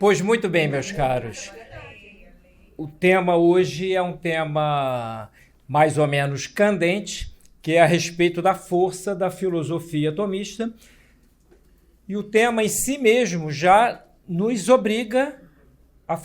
Pois muito bem, meus caros. O tema hoje é um tema mais ou menos candente, que é a respeito da força da filosofia tomista. E o tema em si mesmo já nos obriga a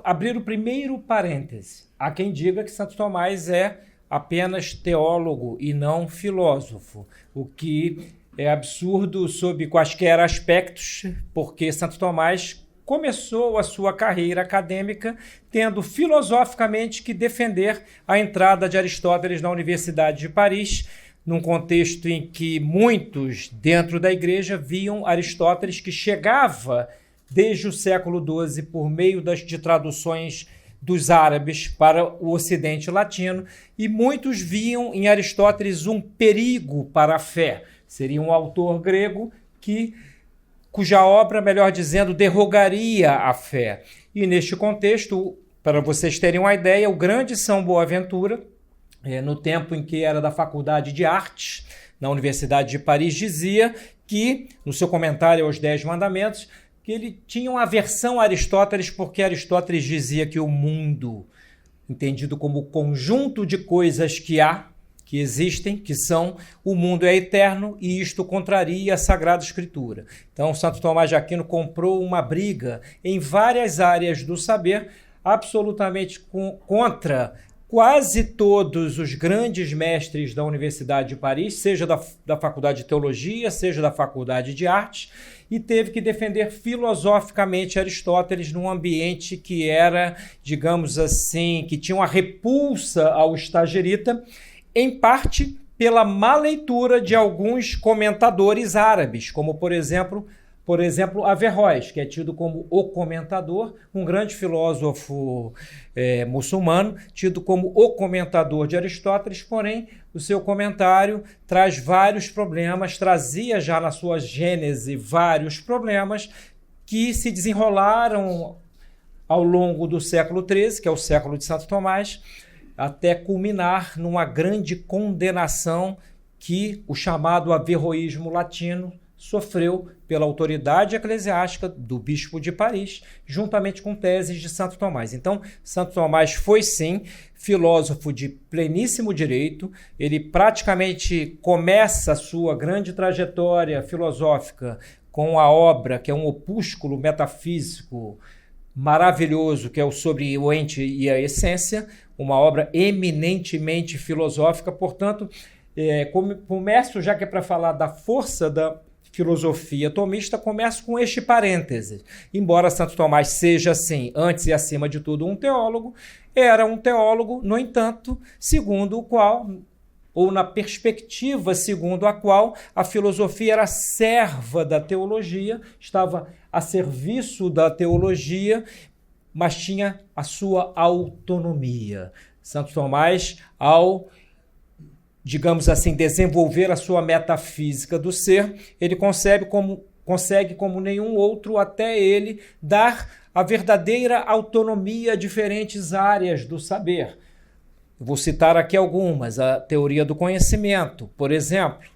abrir o primeiro parêntese. Há quem diga que Santo Tomás é apenas teólogo e não filósofo, o que é absurdo sob quaisquer aspectos, porque Santo Tomás começou a sua carreira acadêmica tendo filosoficamente que defender a entrada de Aristóteles na Universidade de Paris, num contexto em que muitos dentro da igreja viam Aristóteles, que chegava desde o século XII por meio de traduções dos árabes para o ocidente latino, e muitos viam em Aristóteles um perigo para a fé. Seria um autor grego cuja obra, melhor dizendo, derrogaria a fé. E neste contexto, para vocês terem uma ideia, o grande São Boaventura, no tempo em que era da Faculdade de Artes, na Universidade de Paris, dizia que, no seu comentário aos 10 Mandamentos, que ele tinha uma aversão a Aristóteles porque Aristóteles dizia que o mundo, entendido como o conjunto de coisas que existem, que são, o mundo é eterno, e isto contraria a Sagrada Escritura. Então, Santo Tomás de Aquino comprou uma briga em várias áreas do saber, absolutamente contra quase todos os grandes mestres da Universidade de Paris, seja da Faculdade de Teologia, seja da Faculdade de Artes, e teve que defender filosoficamente Aristóteles num ambiente que era, digamos assim, que tinha uma repulsa ao Stagirita, em parte pela má leitura de alguns comentadores árabes, como, por exemplo, Averroes, que é tido como o comentador, um grande filósofo muçulmano, tido como o comentador de Aristóteles, porém, o seu comentário traz vários problemas, trazia já na sua gênese vários problemas que se desenrolaram ao longo do século XIII, que é o século de Santo Tomás, até culminar numa grande condenação que o chamado averroísmo latino sofreu pela autoridade eclesiástica do bispo de Paris, juntamente com teses de Santo Tomás. Então, Santo Tomás foi, sim, filósofo de pleníssimo direito. Ele praticamente começa a sua grande trajetória filosófica com a obra, que é um opúsculo metafísico maravilhoso, que é o Sobre o Ente e a Essência, uma obra eminentemente filosófica. Portanto, começo, já que é para falar da força da filosofia tomista, começo com este parêntese. Embora Santo Tomás seja, assim, antes e acima de tudo, um teólogo, era um teólogo, no entanto, segundo o qual, ou na perspectiva segundo a qual, a filosofia era serva da teologia, estava a serviço da teologia, mas tinha a sua autonomia. Santo Tomás, ao, digamos assim, desenvolver a sua metafísica do ser, ele consegue como nenhum outro até ele dar a verdadeira autonomia a diferentes áreas do saber. Vou citar aqui algumas. A teoria do conhecimento, por exemplo.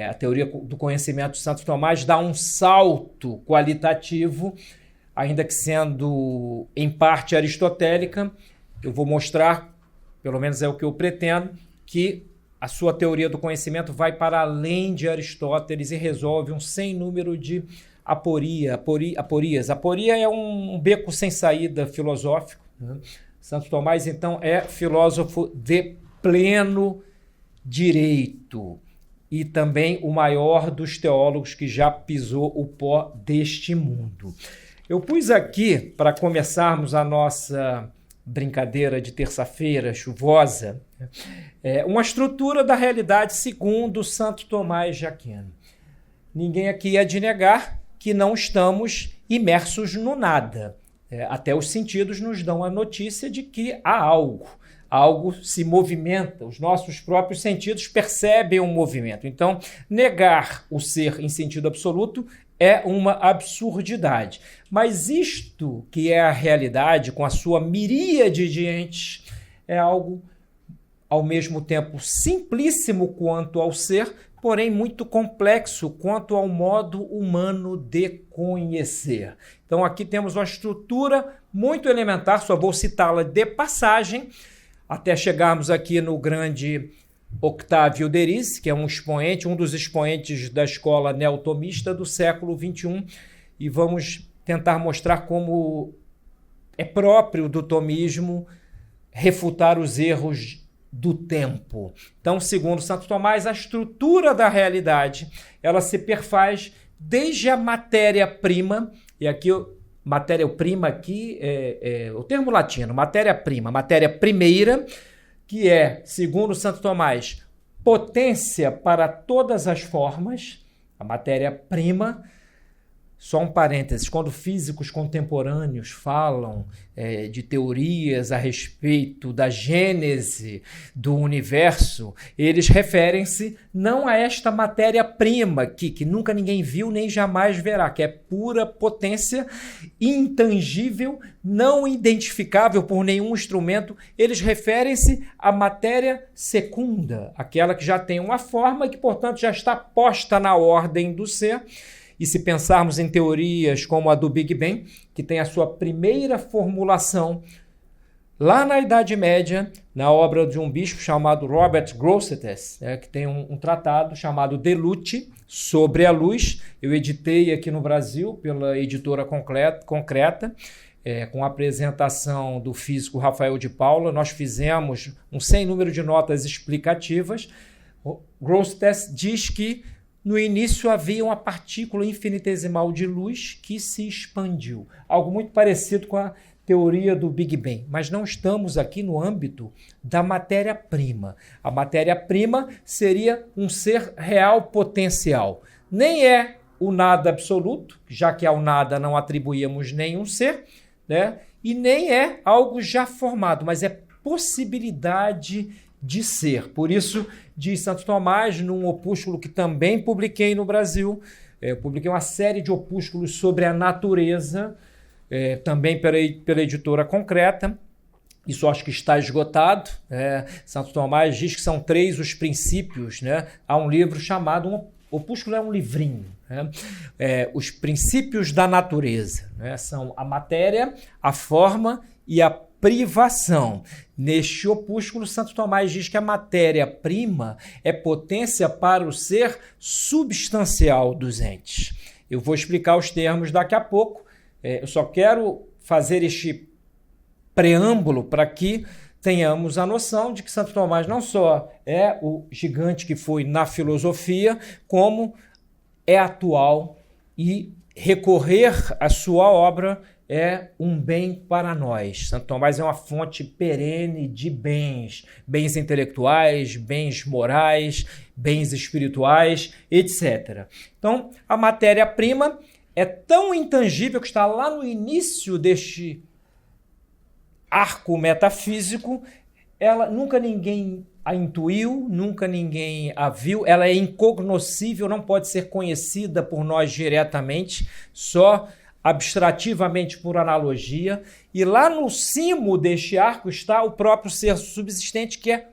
A teoria do conhecimento de Santo Tomás dá um salto qualitativo, ainda que sendo em parte aristotélica. Eu vou mostrar, pelo menos é o que eu pretendo, que a sua teoria do conhecimento vai para além de Aristóteles e resolve um sem número de aporias. Aporia é um beco sem saída filosófico, né? Santo Tomás, então, é filósofo de pleno direito e também o maior dos teólogos que já pisou o pó deste mundo. Eu pus aqui, para começarmos a nossa brincadeira de terça-feira chuvosa, uma estrutura da realidade segundo Santo Tomás de Aquino. Ninguém aqui há de negar que não estamos imersos no nada. Até os sentidos nos dão a notícia de que há algo se movimenta, os nossos próprios sentidos percebem um movimento. Então, negar o ser em sentido absoluto é uma absurdidade. Mas isto que é a realidade, com a sua miríade de entes, é algo ao mesmo tempo simplíssimo quanto ao ser, porém muito complexo quanto ao modo humano de conhecer. Então aqui temos uma estrutura muito elementar, só vou citá-la de passagem, até chegarmos aqui no grande Octávio Derisi, que é um dos expoentes da escola neotomista do século XXI, e vamos tentar mostrar como é próprio do tomismo refutar os erros do tempo. Então, segundo Santo Tomás, a estrutura da realidade, ela se perfaz desde a matéria-prima, e aqui matéria-prima aqui é o termo latino, matéria-prima, matéria primeira, que é, segundo Santo Tomás, potência para todas as formas, a matéria-prima. Só um parênteses, quando físicos contemporâneos falam de teorias a respeito da gênese do universo, eles referem-se não a esta matéria-prima que nunca ninguém viu nem jamais verá, que é pura potência, intangível, não identificável por nenhum instrumento. Eles referem-se à matéria secunda, aquela que já tem uma forma e que, portanto, já está posta na ordem do ser. E se pensarmos em teorias como a do Big Bang, que tem a sua primeira formulação lá na Idade Média, na obra de um bispo chamado Robert Grosseteste, que tem um tratado chamado De Lute, sobre a luz. Eu editei aqui no Brasil pela editora Concreta, com a apresentação do físico Rafael de Paula. Nós fizemos um sem número de notas explicativas. Grosseteste diz que no início havia uma partícula infinitesimal de luz que se expandiu. Algo muito parecido com a teoria do Big Bang. Mas não estamos aqui no âmbito da matéria-prima. A matéria-prima seria um ser real potencial. Nem é o nada absoluto, já que ao nada não atribuímos nenhum ser, né? E nem é algo já formado, mas é possibilidade de ser. Por isso, diz Santo Tomás, num opúsculo que também publiquei no Brasil, eu publiquei uma série de opúsculos sobre a natureza, também pela editora Concreta. Isso acho que está esgotado. Santo Tomás diz que são 3 os princípios, né? Há um livro chamado, opúsculo é um livrinho, né? Os princípios da natureza, né? São a matéria, a forma e a privação. Neste opúsculo, Santo Tomás diz que a matéria-prima é potência para o ser substancial dos entes. Eu vou explicar os termos daqui a pouco. Eu só quero fazer este preâmbulo para que tenhamos a noção de que Santo Tomás não só é o gigante que foi na filosofia, como é atual, e recorrer à sua obra é um bem para nós. Santo Tomás é uma fonte perene de bens intelectuais, bens morais, bens espirituais, etc. Então, a matéria-prima é tão intangível que está lá no início deste arco metafísico. Ela nunca ninguém a intuiu, nunca ninguém a viu, ela é incognoscível, não pode ser conhecida por nós diretamente, só abstrativamente por analogia, e lá no cimo deste arco está o próprio ser subsistente, que é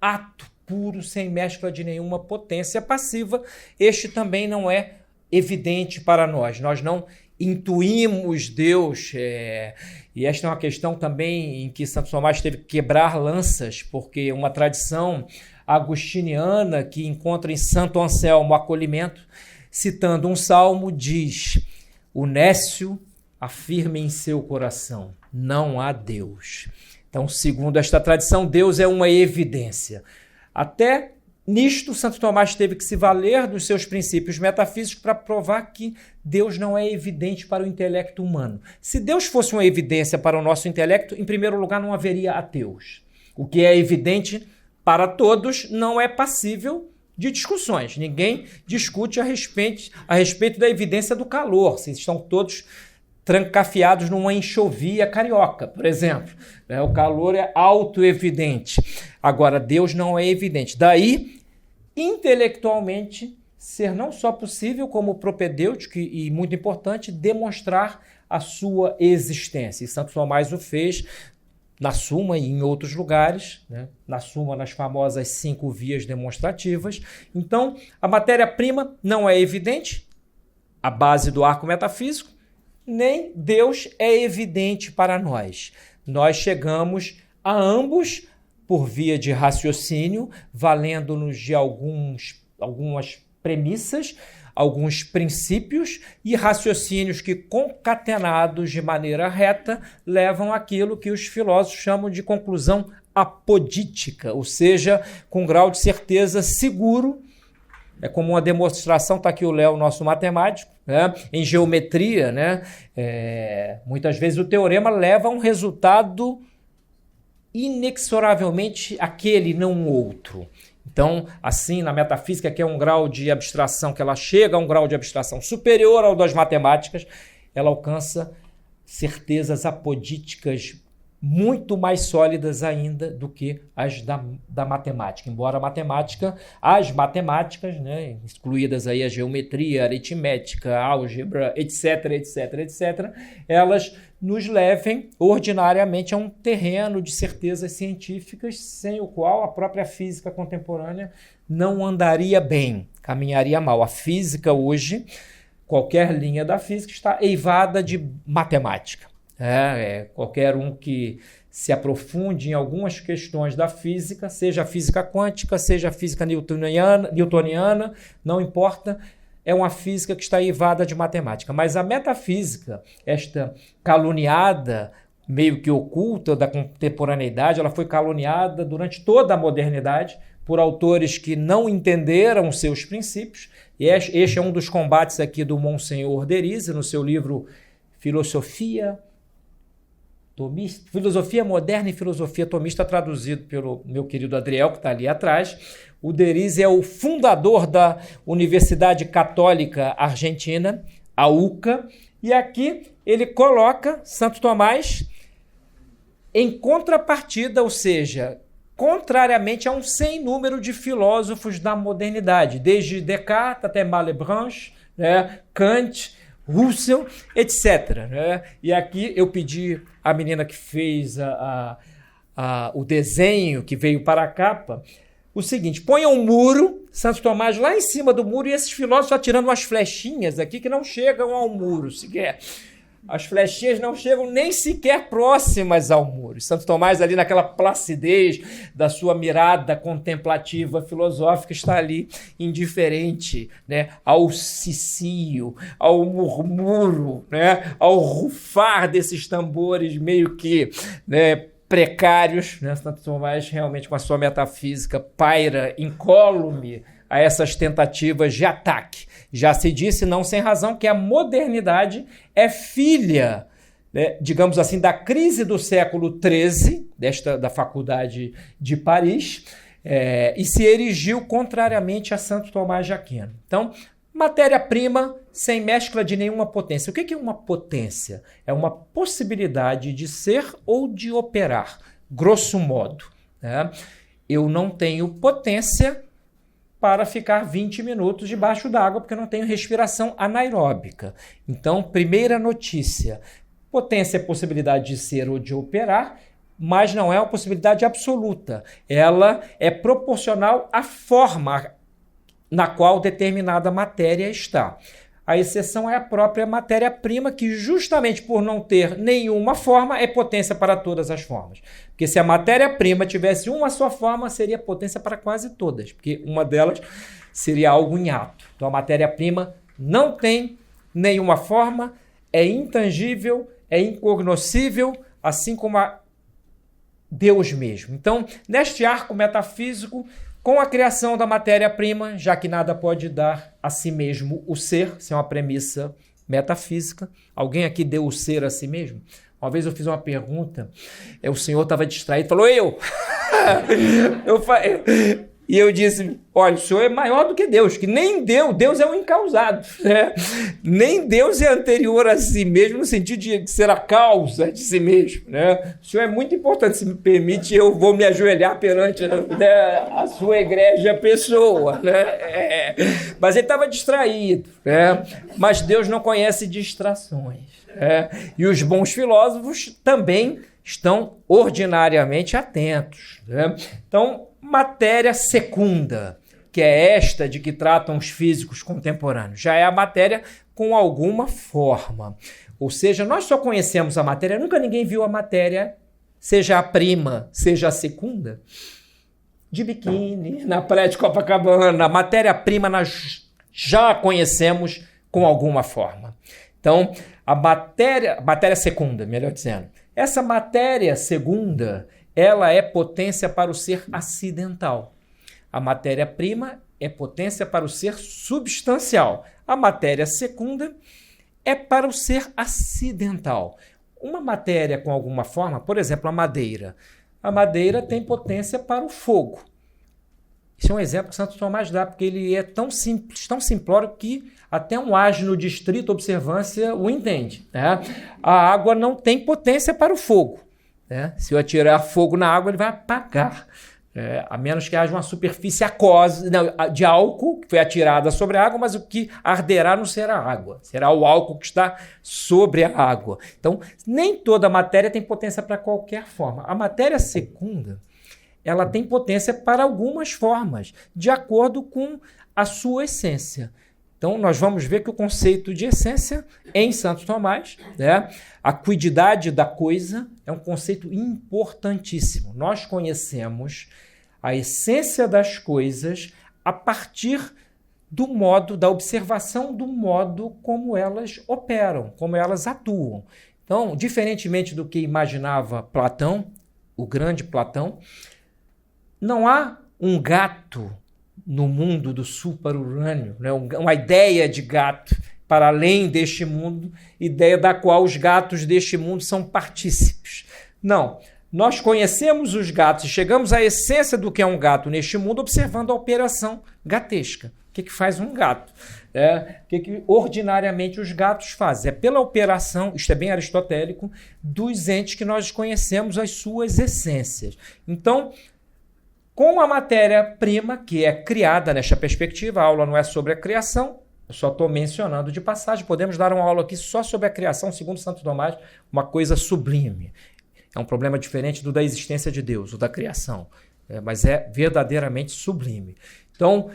ato puro, sem mescla de nenhuma potência passiva. Este também não é evidente para nós, nós não intuímos Deus, e esta é uma questão também em que Santo Tomás teve que quebrar lanças, porque uma tradição agostiniana que encontra em Santo Anselmo acolhimento, citando um salmo, diz: o nécio afirma em seu coração, não há Deus. Então, segundo esta tradição, Deus é uma evidência. Até nisto, Santo Tomás teve que se valer dos seus princípios metafísicos para provar que Deus não é evidente para o intelecto humano. Se Deus fosse uma evidência para o nosso intelecto, em primeiro lugar, não haveria ateus. O que é evidente para todos não é passível de discussões. Ninguém discute a respeito da evidência do calor. Se estão todos trancafiados numa enxovia carioca, por exemplo. O calor é autoevidente. Agora, Deus não é evidente. Daí, intelectualmente, ser não só possível, como propedêutico e muito importante, demonstrar a sua existência. E Santo Tomás o fez na Suma e em outros lugares, né? Na Suma, nas famosas 5 vias demonstrativas. Então, a matéria-prima não é evidente, a base do arco metafísico, nem Deus é evidente para nós. Nós chegamos a ambos por via de raciocínio, valendo-nos de algumas premissas, alguns princípios e raciocínios que, concatenados de maneira reta, levam àquilo que os filósofos chamam de conclusão apodítica, ou seja, com grau de certeza seguro. É como uma demonstração, está aqui o Léo, nosso matemático, né? Em geometria, né? Muitas vezes o teorema leva a um resultado inexoravelmente aquele, não outro. Então, assim, na metafísica, que é um grau de abstração que ela chega a um grau de abstração superior ao das matemáticas, ela alcança certezas apodíticas muito mais sólidas ainda do que as da matemática. Embora as matemáticas, né, excluídas aí a geometria, a aritmética, a álgebra, etc., elas nos levem ordinariamente a um terreno de certezas científicas sem o qual a própria física contemporânea não andaria bem, caminharia mal. A física hoje, qualquer linha da física está eivada de matemática. Qualquer um que se aprofunde em algumas questões da física, seja a física quântica, seja a física newtoniana, não importa, é uma física que está eivada de matemática. Mas a metafísica, esta caluniada, meio que oculta da contemporaneidade, ela foi caluniada durante toda a modernidade por autores que não entenderam seus princípios, e este é um dos combates aqui do Monsenhor Derisi, no seu livro Filosofia Moderna e Filosofia Tomista, traduzido pelo meu querido Adriel, que está ali atrás. O Derisi é o fundador da Universidade Católica Argentina, a UCA, e aqui ele coloca Santo Tomás em contrapartida, ou seja, contrariamente a um sem número de filósofos da modernidade, desde Descartes até Malebranche, né, Kant, Russell, etc. Né? E aqui eu pedi à menina que fez o desenho que veio para a capa, o seguinte: ponha um muro, Santo Tomás lá em cima do muro, e esses filósofos atirando umas flechinhas aqui que não chegam ao muro sequer. As flechinhas não chegam nem sequer próximas ao muro. Santo Tomás, ali naquela placidez da sua mirada contemplativa filosófica, está ali indiferente, né, ao cicio, ao murmúrio, né, ao rufar desses tambores meio que, né, precários. Né? Santo Tomás, realmente, com a sua metafísica, paira incólume a essas tentativas de ataque. Já se disse, não sem razão, que a modernidade é filha, né, digamos assim, da crise do século XIII, da Faculdade de Paris, e se erigiu contrariamente a Santo Tomás de Aquino. Então, matéria-prima sem mescla de nenhuma potência. O que é uma potência? É uma possibilidade de ser ou de operar, grosso modo. Né? Eu não tenho potência para ficar 20 minutos debaixo d'água, porque eu não tenho respiração anaeróbica. Então, primeira notícia: potência é possibilidade de ser ou de operar, mas não é uma possibilidade absoluta. Ela é proporcional à forma na qual determinada matéria está. A exceção é a própria matéria-prima, que justamente por não ter nenhuma forma é potência para todas as formas. Porque se a matéria-prima tivesse uma só forma, seria potência para quase todas, porque uma delas seria algo em ato. Então a matéria-prima não tem nenhuma forma, é intangível, é incognoscível, assim como a Deus mesmo. Então, neste arco metafísico, com a criação da matéria-prima, já que nada pode dar a si mesmo o ser, isso é uma premissa metafísica. Alguém aqui deu o ser a si mesmo? Uma vez eu fiz uma pergunta, o senhor estava distraído, falou, eu! E eu disse, olha, o senhor é maior do que Deus, que nem Deus é um incausado, né? Nem Deus é anterior a si mesmo, no sentido de ser a causa de si mesmo, né? O senhor é muito importante, se me permite, eu vou me ajoelhar perante, né, a sua egrégia pessoa, né? Mas ele estava distraído, né? Mas Deus não conhece distrações, né? E os bons filósofos também estão ordinariamente atentos, né? Então, matéria secunda, que é esta de que tratam os físicos contemporâneos, já é a matéria com alguma forma. Ou seja, nós só conhecemos a matéria, nunca ninguém viu a matéria, seja a prima, seja a secunda, de biquíni, na praia de Copacabana. A matéria-prima nós já conhecemos com alguma forma. Então, a matéria secunda, melhor dizendo, essa matéria segunda, ela é potência para o ser acidental. A matéria-prima é potência para o ser substancial. A matéria secunda é para o ser acidental. Uma matéria com alguma forma, por exemplo, a madeira. A madeira tem potência para o fogo. Isso é um exemplo que Santo Tomás dá, porque ele é tão simples, tão simplório que até um asno de estrita observância o entende, né? A água não tem potência para o fogo, né? Se eu atirar fogo na água, ele vai apagar. A menos que haja uma superfície aquosa, de álcool que foi atirada sobre a água, mas o que arderá não será a água, será o álcool que está sobre a água. Então, nem toda matéria tem potência para qualquer forma. A matéria secunda, ela tem potência para algumas formas, de acordo com a sua essência. Então, nós vamos ver que o conceito de essência em Santo Tomás, né, a cuididade da coisa, é um conceito importantíssimo. Nós conhecemos a essência das coisas a partir do modo, da observação do modo como elas operam, como elas atuam. Então, diferentemente do que imaginava Platão, o grande Platão, não há um gato no mundo do super-urânio, né? Uma ideia de gato para além deste mundo, ideia da qual os gatos deste mundo são partícipes. Não, nós conhecemos os gatos e chegamos à essência do que é um gato neste mundo observando a operação gatesca. O que faz um gato? O que ordinariamente os gatos fazem? É pela operação, isto é bem aristotélico, dos entes que nós conhecemos as suas essências. Então, com a matéria-prima, que é criada nesta perspectiva, a aula não é sobre a criação, eu só estou mencionando de passagem, podemos dar uma aula aqui só sobre a criação, segundo Santo Tomás, uma coisa sublime. É um problema diferente do da existência de Deus, o da criação, mas é verdadeiramente sublime. Então,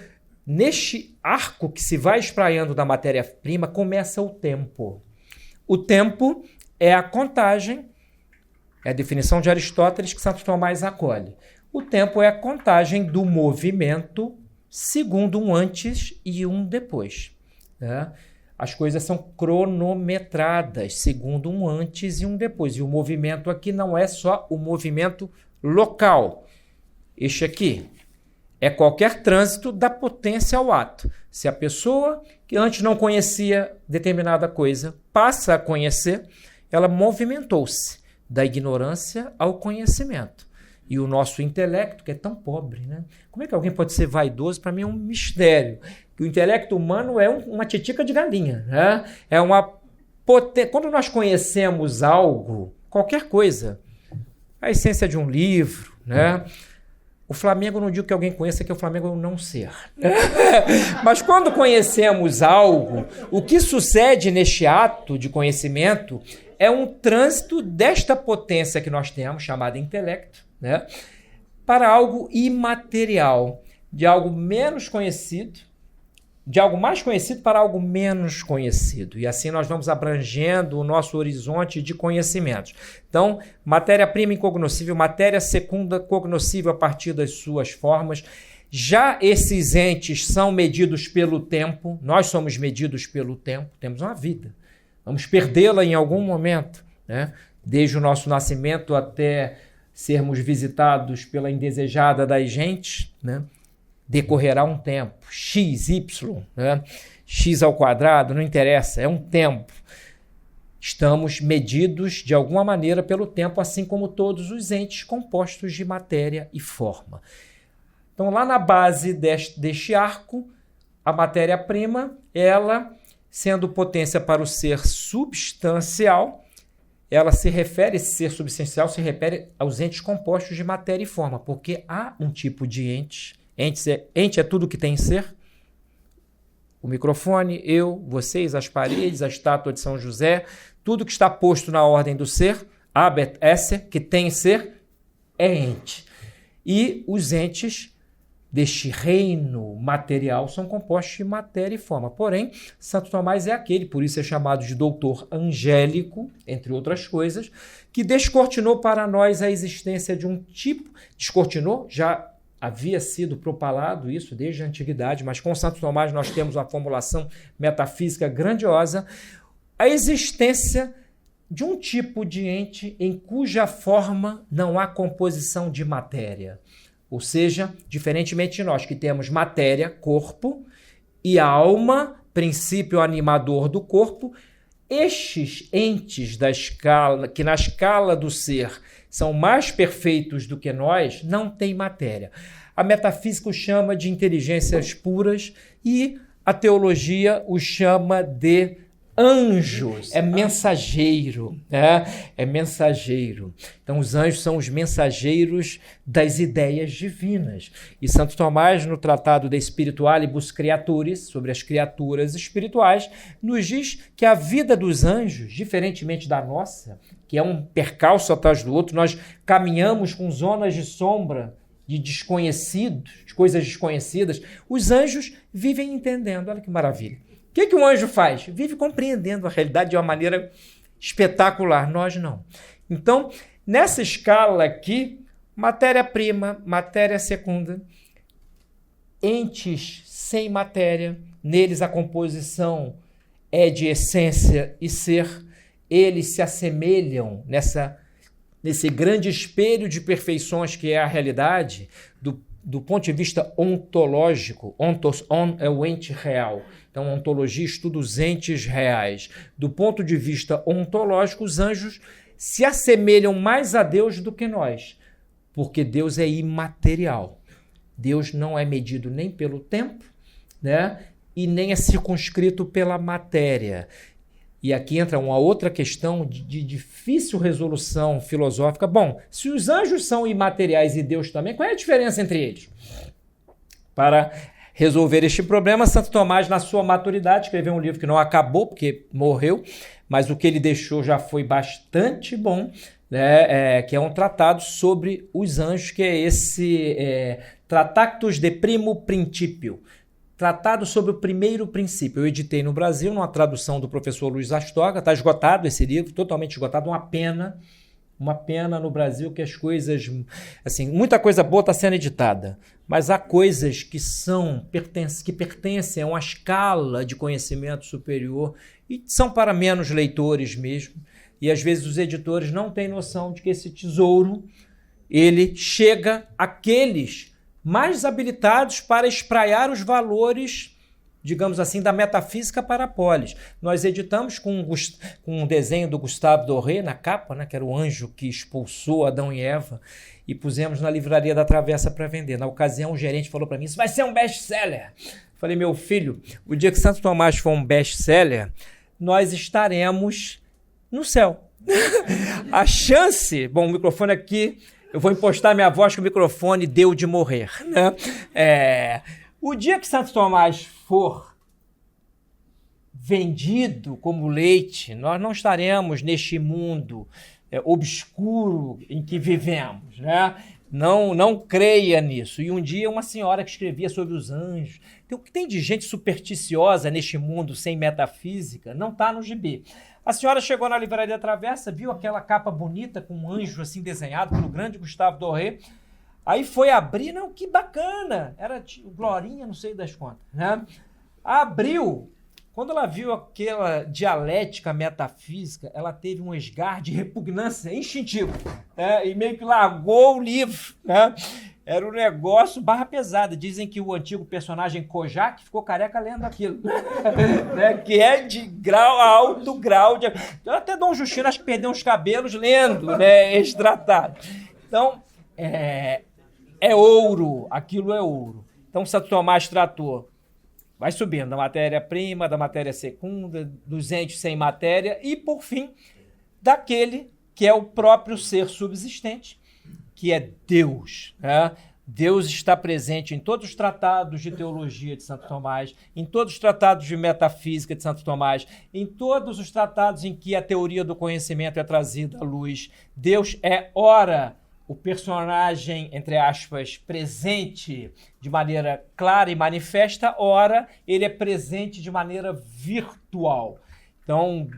neste arco que se vai espraiando da matéria-prima, começa o tempo. O tempo é a contagem, é a definição de Aristóteles que Santo Tomás acolhe. O tempo é a contagem do movimento segundo um antes e um depois. Né? As coisas são cronometradas segundo um antes e um depois. E o movimento aqui não é só o movimento local. Este aqui é qualquer trânsito da potência ao ato. Se a pessoa que antes não conhecia determinada coisa passa a conhecer, ela movimentou-se da ignorância ao conhecimento. E o nosso intelecto, que é tão pobre, né? Como é que alguém pode ser vaidoso? Para mim é um mistério. O intelecto humano é uma titica de galinha, né? É uma Quando nós conhecemos algo, qualquer coisa, a essência de um livro, né? O Flamengo, não digo que alguém conheça, que o Flamengo é um não ser. Mas quando conhecemos algo, o que sucede neste ato de conhecimento é um trânsito desta potência que nós temos, chamada intelecto, né, para algo imaterial, de algo menos conhecido, de algo mais conhecido para algo menos conhecido. E assim nós vamos abrangendo o nosso horizonte de conhecimentos. Então, matéria-prima incognoscível, matéria secunda cognoscível a partir das suas formas. Já esses entes são medidos pelo tempo, nós somos medidos pelo tempo, temos uma vida. Vamos perdê-la em algum momento, né? Desde o nosso nascimento até sermos visitados pela indesejada das gentes, né? Decorrerá um tempo, x, y, né? X ao quadrado, não interessa, é um tempo. Estamos medidos de alguma maneira pelo tempo, assim como todos os entes compostos de matéria e forma. Então, lá na base deste arco, a matéria-prima, ela, sendo potência para o ser substancial, ela se refere, esse ser substancial se refere aos entes compostos de matéria e forma, porque há um tipo de ente. Ente é tudo que tem ser. O microfone, eu, vocês, as paredes, a estátua de São José, tudo que está posto na ordem do ser, habet esse, que tem ser, é ente. E os entes deste reino material são compostos de matéria e forma. Porém, Santo Tomás é aquele, por isso é chamado de doutor angélico, entre outras coisas, que descortinou para nós a existência de um tipo, descortinou, já havia sido propalado isso desde a antiguidade, mas com Santo Tomás nós temos uma formulação metafísica grandiosa, a existência de um tipo de ente em cuja forma não há composição de matéria. Ou seja, diferentemente de nós que temos matéria, corpo, e alma, princípio animador do corpo, estes entes da escala, que na escala do ser são mais perfeitos do que nós, não têm matéria. A metafísica os chama de inteligências puras e a teologia os chama de anjos, é mensageiro, é mensageiro. Então os anjos são os mensageiros das ideias divinas. E Santo Tomás, no Tratado de Spiritualibus Creaturis, sobre as criaturas espirituais, nos diz que a vida dos anjos, diferentemente da nossa, que é um percalço atrás do outro, nós caminhamos com zonas de sombra, de desconhecidos, de coisas desconhecidas, os anjos vivem entendendo. Olha que maravilha. O que um anjo faz? Vive compreendendo a realidade de uma maneira espetacular. Nós não. Então, nessa escala aqui, matéria-prima, matéria secunda, entes sem matéria, neles a composição é de essência e ser, eles se assemelham nesse grande espelho de perfeições que é a realidade, do ponto de vista ontológico. Ontos, é o ente real. Então, a ontologia estuda os entes reais. Do ponto de vista ontológico, os anjos se assemelham mais a Deus do que nós, porque Deus é imaterial. Deus não é medido nem pelo tempo, né? E nem é circunscrito pela matéria. E aqui entra uma outra questão de difícil resolução filosófica. Bom, se os anjos são imateriais e Deus também, qual é a diferença entre eles? Para resolver este problema, Santo Tomás, na sua maturidade, escreveu um livro que não acabou, porque morreu, mas o que ele deixou já foi bastante bom, né? Que é um tratado sobre os anjos, que é esse Tractatus de Primo Principio. Tratado sobre o primeiro princípio. Eu editei no Brasil, numa tradução do professor Luiz Astorga, está esgotado esse livro, totalmente esgotado, uma pena no Brasil que as coisas, assim, muita coisa boa está sendo editada, mas há coisas que pertencem a uma escala de conhecimento superior e são para menos leitores mesmo, e às vezes os editores não têm noção de que esse tesouro, ele chega àqueles mais habilitados para espraiar os valores, digamos assim, da metafísica para a polis. Nós editamos com um desenho do Gustave Doré na capa, né, que era o anjo que expulsou Adão e Eva, e pusemos na livraria da Travessa para vender. Na ocasião, o gerente falou para mim, isso vai ser um best-seller. Falei, meu filho, o dia que Santo Tomás for um best-seller, nós estaremos no céu. A chance... Bom, o microfone aqui... Eu vou impostar minha voz que o microfone deu de morrer, né? O dia que Santo Tomás for vendido como leite, nós não estaremos neste mundo obscuro em que vivemos, né? Não creia nisso. E um dia uma senhora que escrevia sobre os anjos, o que tem de gente supersticiosa neste mundo sem metafísica, não está no gibi. A senhora chegou na livraria Travessa, viu aquela capa bonita com um anjo assim desenhado pelo grande Gustave Doré, aí foi abrir, não, que bacana, era Glorinha, não sei das contas, né? Abriu, quando ela viu aquela dialética metafísica, ela teve um esgar de repugnância instintivo, né? E meio que largou o livro, né? Era um negócio barra pesada. Dizem que o antigo personagem Kojak ficou careca lendo aquilo. Né? Que é de alto grau de... Até Dom Justino acho que perdeu uns cabelos lendo, né, esse tratado. Então, é ouro. Aquilo é ouro. Então, Santo Tomás tratou. Vai subindo da matéria-prima, da matéria secunda, dos entes sem matéria e, por fim, daquele que é o próprio ser subsistente, que é Deus, né? Deus está presente em todos os tratados de teologia de Santo Tomás, em todos os tratados de metafísica de Santo Tomás, em todos os tratados em que a teoria do conhecimento é trazida à luz. Deus é, ora, o personagem, entre aspas, presente de maneira clara e manifesta, ora, ele é presente de maneira virtual. Então,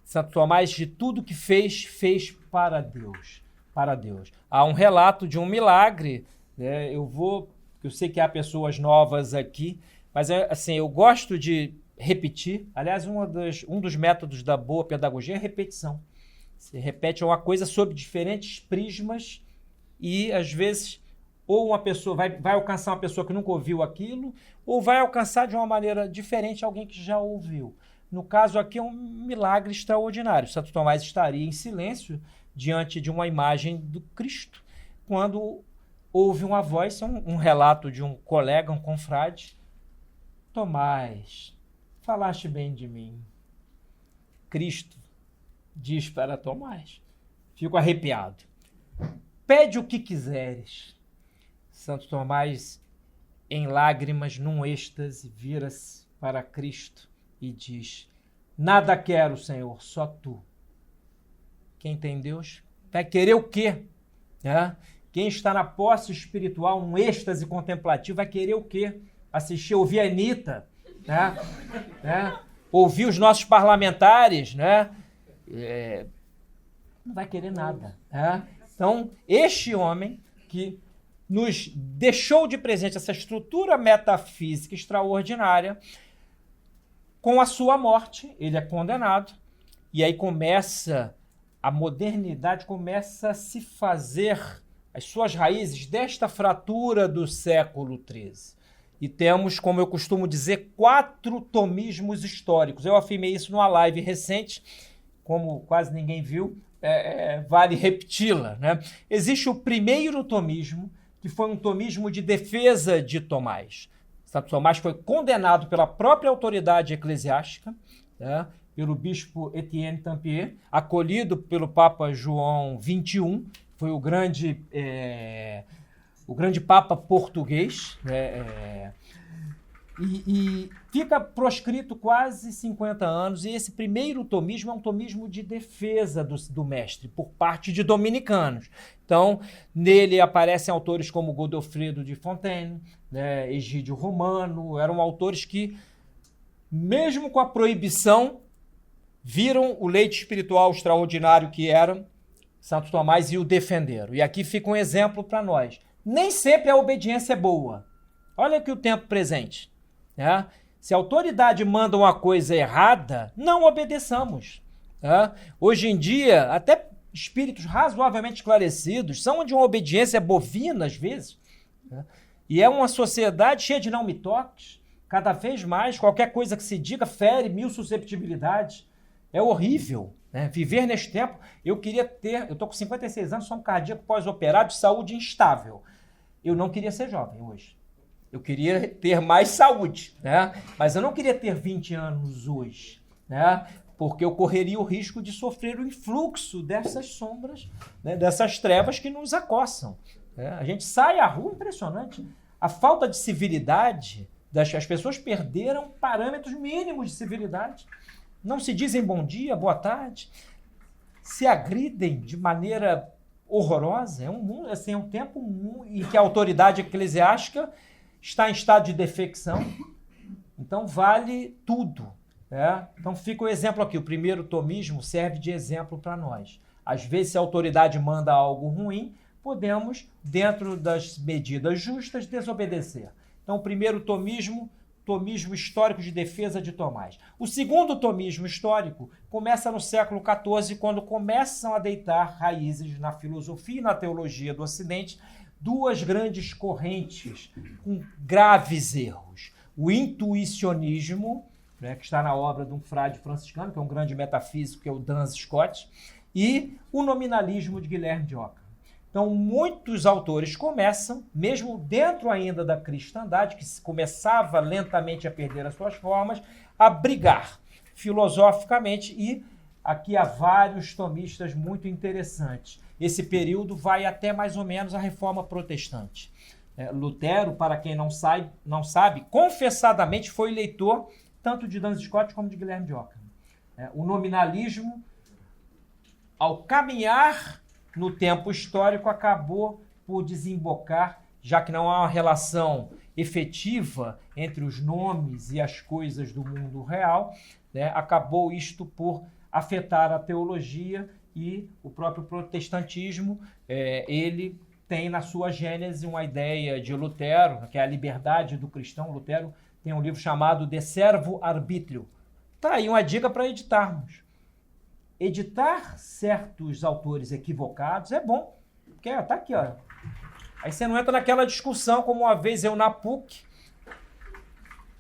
Santo Tomás, de tudo que fez, fez para Deus. Para Deus. Há um relato de um milagre, né? Eu sei que há pessoas novas aqui, mas assim, eu gosto de repetir. Aliás, um dos métodos da boa pedagogia é a repetição. Você repete uma coisa sob diferentes prismas e, às vezes, ou uma pessoa vai alcançar uma pessoa que nunca ouviu aquilo, ou vai alcançar de uma maneira diferente alguém que já ouviu. No caso aqui é um milagre extraordinário. Santo Tomás estaria em silêncio diante de uma imagem do Cristo, quando houve uma voz, um relato de um colega, um confrade: Tomás, falaste bem de mim. Cristo diz para Tomás, fico arrepiado, pede o que quiseres. Santo Tomás, em lágrimas, num êxtase, vira-se para Cristo e diz: nada quero, Senhor, só tu. Quem tem Deus vai querer o quê? Quem está na posse espiritual, um êxtase contemplativo, vai querer o quê? Ouvir a Anitta, ouvir os nossos parlamentares, não vai querer nada. Então, este homem que nos deixou de presente essa estrutura metafísica extraordinária, com a sua morte, ele é condenado, e aí a modernidade começa a se fazer as suas raízes desta fratura do século XIII. E temos, como eu costumo dizer, 4 tomismos históricos. Eu afirmei isso numa live recente, como quase ninguém viu, vale repeti-la, Existe o primeiro tomismo, que foi um tomismo de defesa de Tomás. Santo Tomás foi condenado pela própria autoridade eclesiástica, pelo bispo Etienne Tampier, acolhido pelo Papa João XXI, foi o grande Papa português, e fica proscrito quase 50 anos, e esse primeiro tomismo é um tomismo de defesa do mestre, por parte de dominicanos. Então, nele aparecem autores como Godofredo de Fontaine, Egídio Romano, eram autores que, mesmo com a proibição, viram o leite espiritual extraordinário que era Santo Tomás e o defenderam. E aqui fica um exemplo para nós. Nem sempre a obediência é boa. Olha aqui o tempo presente. Se a autoridade manda uma coisa errada, não obedeçamos. Hoje em dia, até espíritos razoavelmente esclarecidos são de uma obediência bovina, às vezes. E é uma sociedade cheia de não-me-toques. Cada vez mais, qualquer coisa que se diga fere 1000 susceptibilidades. É horrível, viver neste tempo. Eu estou com 56 anos, sou um cardíaco pós-operado de saúde instável. Eu não queria ser jovem hoje. Eu queria ter mais saúde, Mas eu não queria ter 20 anos hoje, Porque eu correria o risco de sofrer o influxo dessas sombras, dessas trevas que nos acossam. A gente sai à rua, impressionante. A falta de civilidade, as pessoas perderam parâmetros mínimos de civilidade. Não se dizem bom dia, boa tarde, se agridem de maneira horrorosa. É um tempo em que a autoridade eclesiástica está em estado de defecção. Então vale tudo. Então fica o exemplo aqui. O primeiro tomismo serve de exemplo para nós. Às vezes, se a autoridade manda algo ruim, podemos, dentro das medidas justas, desobedecer. Então, o primeiro tomismo histórico de defesa de Tomás. O segundo tomismo histórico começa no século XIV, quando começam a deitar raízes na filosofia e na teologia do Ocidente 2 grandes correntes com graves erros. O intuicionismo, que está na obra de um frade franciscano, que é um grande metafísico, que é o Duns Scott, e o nominalismo de Guilherme de Ockham. Então, muitos autores começam, mesmo dentro ainda da cristandade, que começava lentamente a perder as suas formas, a brigar filosoficamente, e aqui há vários tomistas muito interessantes. Esse período vai até mais ou menos a Reforma Protestante. Lutero, para quem não sabe, confessadamente foi leitor tanto de Duns Scotus como de Guilherme de Ockham. O nominalismo, ao caminhar no tempo histórico, acabou por desembocar, já que não há uma relação efetiva entre os nomes e as coisas do mundo real, acabou isto por afetar a teologia, e o próprio protestantismo, ele tem na sua gênese uma ideia de Lutero, que é a liberdade do cristão. Lutero tem um livro chamado De Servo Arbítrio. Tá aí uma dica para editarmos. Editar certos autores equivocados é bom, porque tá aqui, ó. Aí você não entra naquela discussão, como uma vez eu na PUC,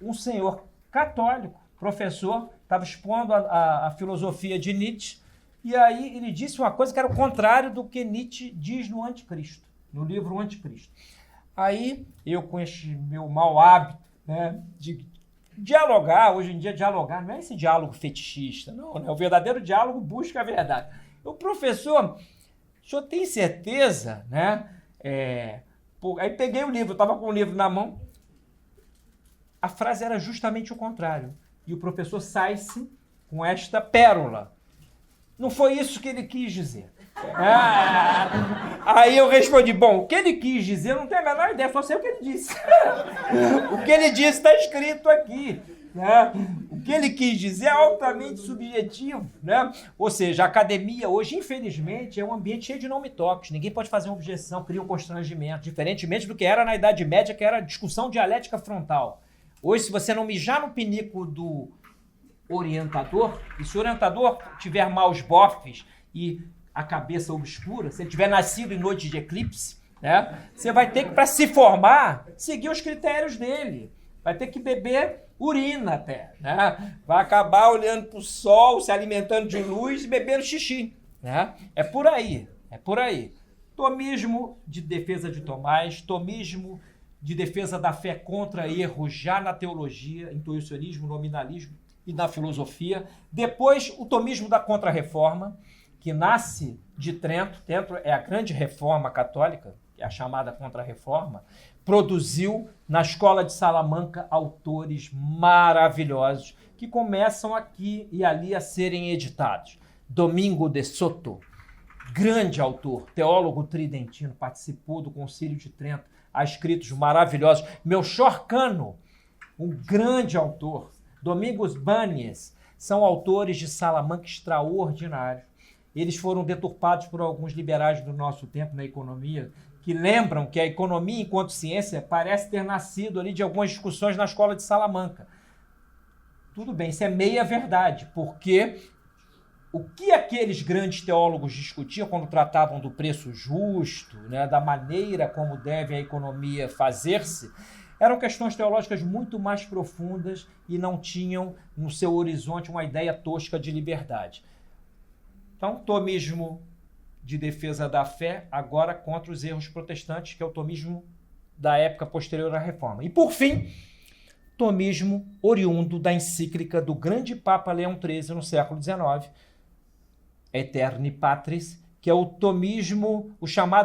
um senhor católico, professor, estava expondo a filosofia de Nietzsche, e aí ele disse uma coisa que era o contrário do que Nietzsche diz no Anticristo, no livro Anticristo. Aí eu, com este meu mau hábito, de dialogar, hoje em dia dialogar não é esse diálogo fetichista, não, né? O verdadeiro diálogo busca a verdade. O professor, o senhor tem certeza, né? Aí peguei o livro, eu estava com o livro na mão, a frase era justamente o contrário. E o professor sai-se com esta pérola. Não foi isso que ele quis dizer. Aí eu respondi, bom, o que ele quis dizer eu não tenho a menor ideia, só sei o que ele disse. O que ele disse está escrito aqui. O que ele quis dizer é altamente subjetivo. Ou seja, a academia hoje, infelizmente, é um ambiente cheio de não-me-toques. Ninguém pode fazer uma objeção, cria um constrangimento, diferentemente do que era na Idade Média, que era discussão dialética frontal. Hoje, se você não mijar no pinico do orientador, e se o orientador tiver maus bofes e a cabeça obscura, se ele tiver nascido em noite de eclipse, você vai ter que, para se formar, seguir os critérios dele. Vai ter que beber urina até. Vai acabar olhando para o sol, se alimentando de luz e bebendo xixi. É por aí. Tomismo de defesa de Tomás, tomismo de defesa da fé contra erros já na teologia, intuicionismo, nominalismo e na filosofia. Depois, o tomismo da Contra-Reforma, que nasce de Trento. Trento é a grande reforma católica, que é a chamada Contra-Reforma, produziu na Escola de Salamanca autores maravilhosos que começam aqui e ali a serem editados. Domingo de Soto, grande autor, teólogo tridentino, participou do Concílio de Trento, há escritos maravilhosos. Melchor Cano, um grande autor. Domingos Banhes, são autores de Salamanca extraordinários. Eles foram deturpados por alguns liberais do nosso tempo na economia, que lembram que a economia enquanto ciência parece ter nascido ali de algumas discussões na Escola de Salamanca. Tudo bem, isso é meia verdade, porque o que aqueles grandes teólogos discutiam quando tratavam do preço justo, da maneira como deve a economia fazer-se, eram questões teológicas muito mais profundas e não tinham no seu horizonte uma ideia tosca de liberdade. Então, tomismo de defesa da fé, agora contra os erros protestantes, que é o tomismo da época posterior à Reforma. E, por fim, tomismo oriundo da encíclica do grande Papa Leão XIII no século XIX, Aeterni Patris, que é o tomismo,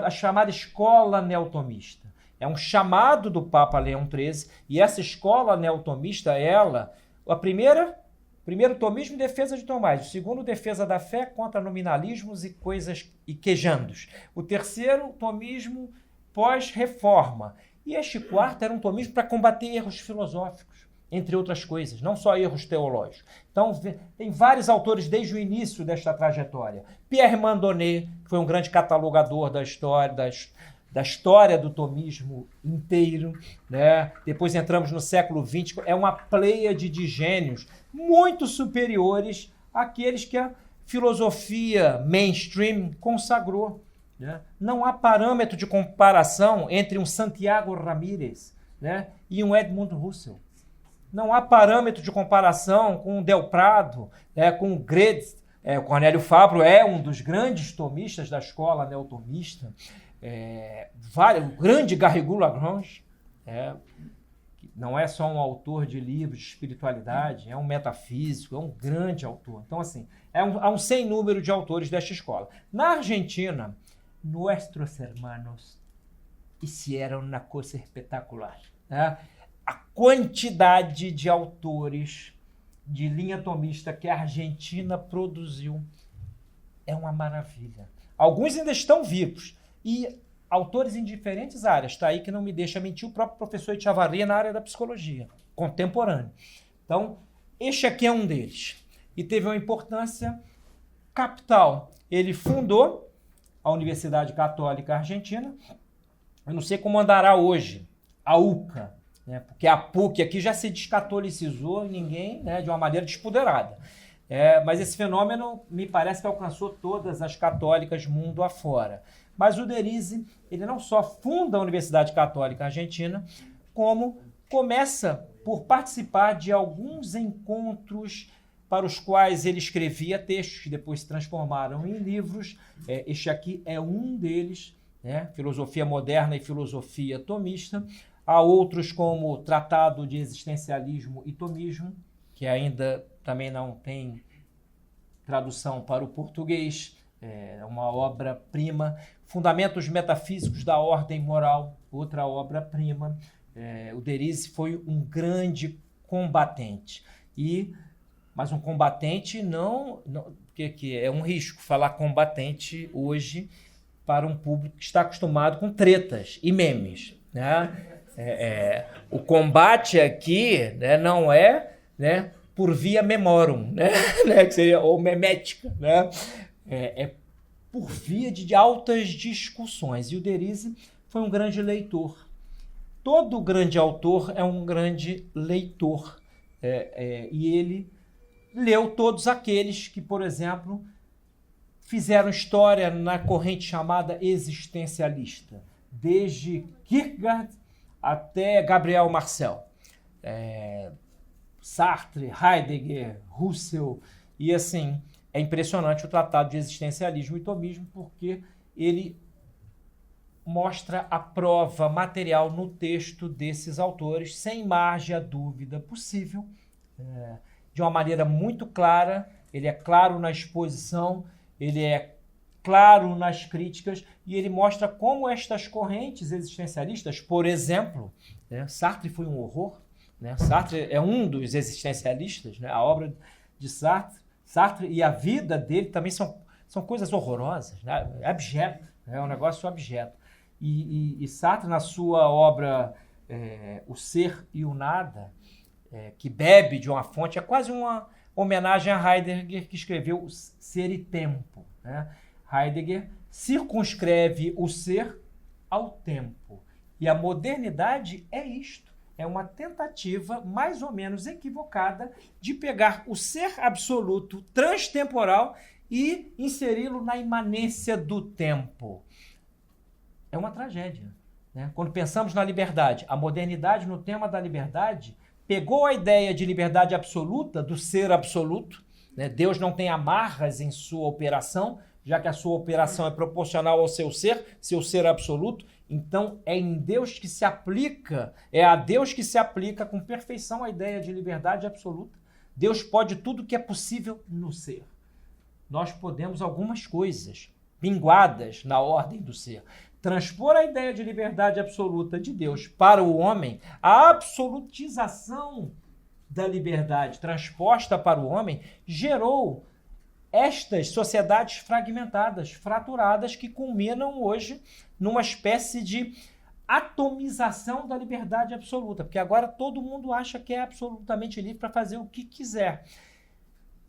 a chamada escola neotomista. É um chamado do Papa Leão XIII, e essa escola neotomista, primeiro tomismo, defesa de Tomás. O segundo, defesa da fé contra nominalismos e coisas e quejandos. O terceiro, tomismo pós-reforma. E este quarto era um tomismo para combater erros filosóficos, entre outras coisas, não só erros teológicos. Então, tem vários autores desde o início desta trajetória. Pierre Mandonnet, que foi um grande catalogador da história do tomismo inteiro, Depois entramos no século XX, é uma pleiade de gênios muito superiores àqueles que a filosofia mainstream consagrou. Não há parâmetro de comparação entre um Santiago Ramírez, e um Edmund Husserl. Não há parâmetro de comparação com o Del Prado, com o Gretz. O Cornélio Fabro é um dos grandes tomistas da escola neotomista. O grande Garrigou Lagrange, que não é só um autor de livros de espiritualidade, é um metafísico, é um grande autor. Então, assim, há um sem número de autores desta escola. Na Argentina, Nuestros Hermanos, e se era uma coisa espetacular, né? A quantidade de autores de linha tomista que a Argentina produziu é uma maravilha. Alguns ainda estão vivos e autores em diferentes áreas. Está aí que não me deixa mentir o próprio professor Echavarria na área da psicologia contemporânea. Então, este aqui é um deles. E teve uma importância capital. Ele fundou a Universidade Católica Argentina. Eu não sei como andará hoje a UCA, né? Porque a PUC aqui já se descatolicizou, ninguém, né, de uma maneira despoderada. Mas esse fenômeno me parece que alcançou todas as católicas mundo afora. Mas o Derisi, ele não só funda a Universidade Católica Argentina, como começa por participar de alguns encontros para os quais ele escrevia textos que depois se transformaram em livros. Este aqui é um deles, né? Filosofia Moderna e Filosofia Tomista. Há outros como Tratado de Existencialismo e Tomismo, que ainda também não tem tradução para o português, é uma obra-prima. Fundamentos Metafísicos da Ordem Moral, outra obra-prima. O Derisi foi um grande combatente. Mas um combatente não que é um risco falar combatente hoje para um público que está acostumado com tretas e memes, né? O combate aqui, né, não é, né, por via memorum, né, que seria, ou memética, né? É por via de altas discussões. E o Derisi foi um grande leitor. Todo grande autor é um grande leitor. E ele leu todos aqueles que, por exemplo, fizeram história na corrente chamada existencialista, desde Kierkegaard até Gabriel Marcel, Sartre, Heidegger, Husserl, e assim, é impressionante o Tratado de Existencialismo e Tomismo, porque ele mostra a prova material no texto desses autores, sem margem a dúvida possível, de uma maneira muito clara. Ele é claro na exposição, ele é claro nas críticas, e ele mostra como estas correntes existencialistas, por exemplo, né, Sartre foi um horror, né? Sartre é um dos existencialistas, né? A obra de Sartre e a vida dele também são coisas horrorosas, né? É abjeto, é um negócio abjeto. E Sartre, na sua obra O Ser e o Nada, que bebe de uma fonte, é quase uma homenagem a Heidegger, que escreveu Ser e Tempo, né? Heidegger circunscreve o ser ao tempo. E a modernidade é isto. É uma tentativa mais ou menos equivocada de pegar o ser absoluto transtemporal e inseri-lo na imanência do tempo. É uma tragédia, né? Quando pensamos na liberdade, a modernidade no tema da liberdade pegou a ideia de liberdade absoluta, do ser absoluto, né? Deus não tem amarras em sua operação, já que a sua operação é proporcional ao seu ser absoluto. Então é em Deus que se aplica, é a Deus que se aplica com perfeição a ideia de liberdade absoluta. Deus pode tudo que é possível no ser. Nós podemos algumas coisas, minguadas na ordem do ser. Transpor a ideia de liberdade absoluta de Deus para o homem, a absolutização da liberdade transposta para o homem, gerou estas sociedades fragmentadas, fraturadas, que culminam hoje numa espécie de atomização da liberdade absoluta, porque agora todo mundo acha que é absolutamente livre para fazer o que quiser.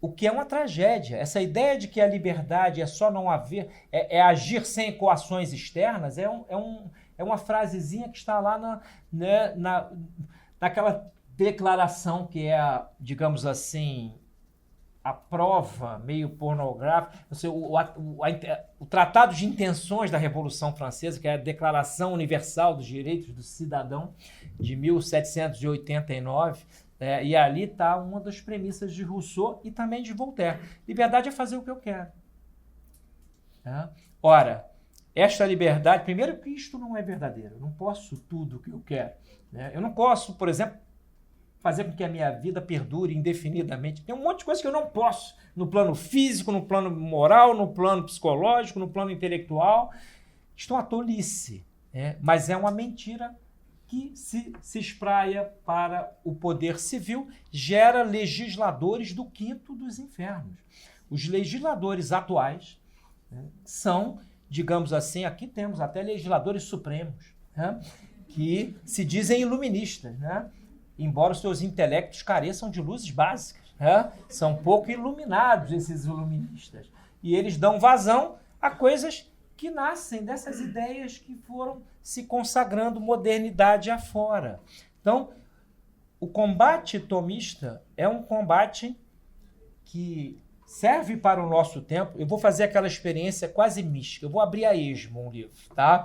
O que é uma tragédia. Essa ideia de que a liberdade é só não haver, é agir sem coações externas, é uma frasezinha que está lá naquela declaração que é, digamos assim, a prova meio pornográfica, o Tratado de Intenções da Revolução Francesa, que é a Declaração Universal dos Direitos do Cidadão, de 1789, e ali está uma das premissas de Rousseau e também de Voltaire. Liberdade é fazer o que eu quero. Ora, esta liberdade, primeiro que isto não é verdadeiro, eu não posso tudo o que eu quero. Eu não posso, por exemplo, fazer com que a minha vida perdure indefinidamente. Tem um monte de coisas que eu não posso, no plano físico, no plano moral, no plano psicológico, no plano intelectual. Isto é uma tolice. mas é uma mentira que se espraia para o poder civil, gera legisladores do quinto dos infernos. Os legisladores atuais, são, digamos assim, aqui temos até legisladores supremos, que se dizem iluministas, embora os seus intelectos careçam de luzes básicas. São pouco iluminados esses iluministas. E eles dão vazão a coisas que nascem dessas ideias que foram se consagrando modernidade afora. Então, o combate tomista é um combate que serve para o nosso tempo. Eu vou fazer aquela experiência quase mística. Eu vou abrir a esmo um livro, tá?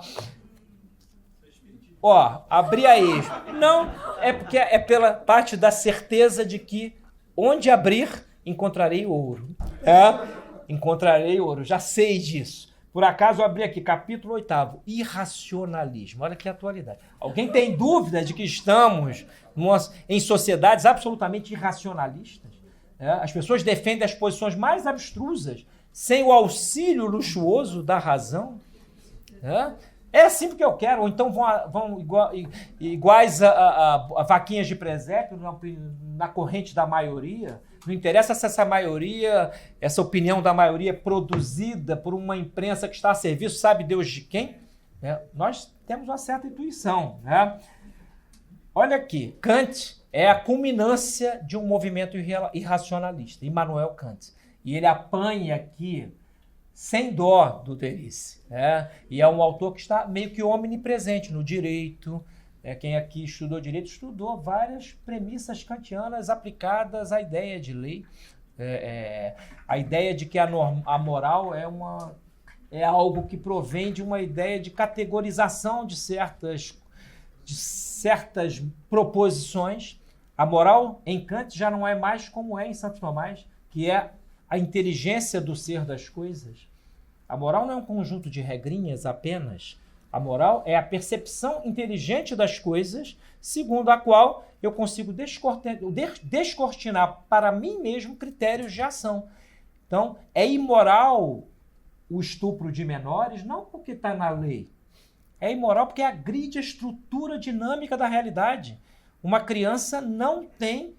Abrir a esmo. Não, é porque é pela parte da certeza de que onde abrir, encontrarei ouro. Encontrarei ouro, já sei disso. Por acaso eu abri aqui, capítulo 8º, irracionalismo. Olha que atualidade. Alguém tem dúvida de que estamos em sociedades absolutamente irracionalistas? As pessoas defendem as posições mais abstrusas, sem o auxílio luxuoso da razão. É assim porque eu quero, ou então vão iguais a vaquinhas de presépio na corrente da maioria. Não interessa se essa maioria, essa opinião da maioria é produzida por uma imprensa que está a serviço, sabe Deus de quem? Nós temos uma certa intuição. Olha aqui, Kant é a culminância de um movimento irracionalista, Immanuel Kant. E ele apanha aqui sem dó do Derrisse. E é um autor que está meio que omnipresente no direito. Quem aqui estudou direito estudou várias premissas kantianas aplicadas à ideia de lei. A ideia de que a moral é algo que provém de uma ideia de categorização de certas proposições. A moral em Kant já não é mais como é em Santo Tomás, que é a inteligência do ser das coisas. A moral não é um conjunto de regrinhas apenas. A moral é a percepção inteligente das coisas, segundo a qual eu consigo descortinar para mim mesmo critérios de ação. Então, é imoral o estupro de menores, não porque está na lei. É imoral porque agride a estrutura dinâmica da realidade. Uma criança não tem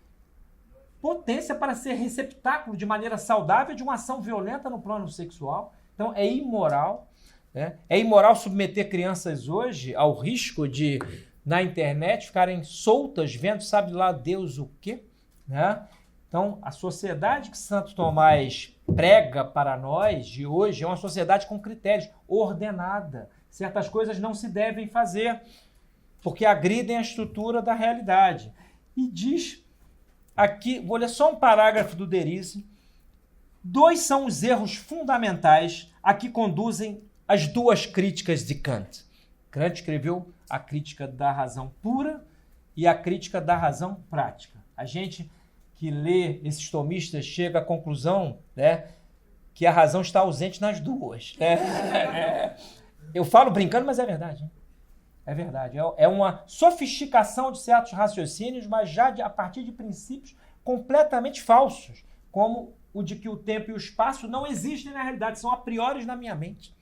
potência para ser receptáculo de maneira saudável de uma ação violenta no plano sexual. Então, é imoral. É imoral submeter crianças hoje ao risco de, na internet, ficarem soltas, vendo sabe lá Deus o quê. Então, a sociedade que Santo Tomás prega para nós de hoje é uma sociedade com critérios, ordenada. Certas coisas não se devem fazer, porque agridem a estrutura da realidade. E diz aqui, vou ler só um parágrafo do Derrisse, 2 são os erros fundamentais a que conduzem as 2 críticas de Kant. Kant escreveu a crítica da razão pura e a crítica da razão prática. A gente que lê esses tomistas chega à conclusão, que a razão está ausente nas 2. Eu falo brincando, mas é verdade. É verdade. É uma sofisticação de certos raciocínios, mas já a partir de princípios completamente falsos, como o de que o tempo e o espaço não existem na realidade, são a priori na minha mente.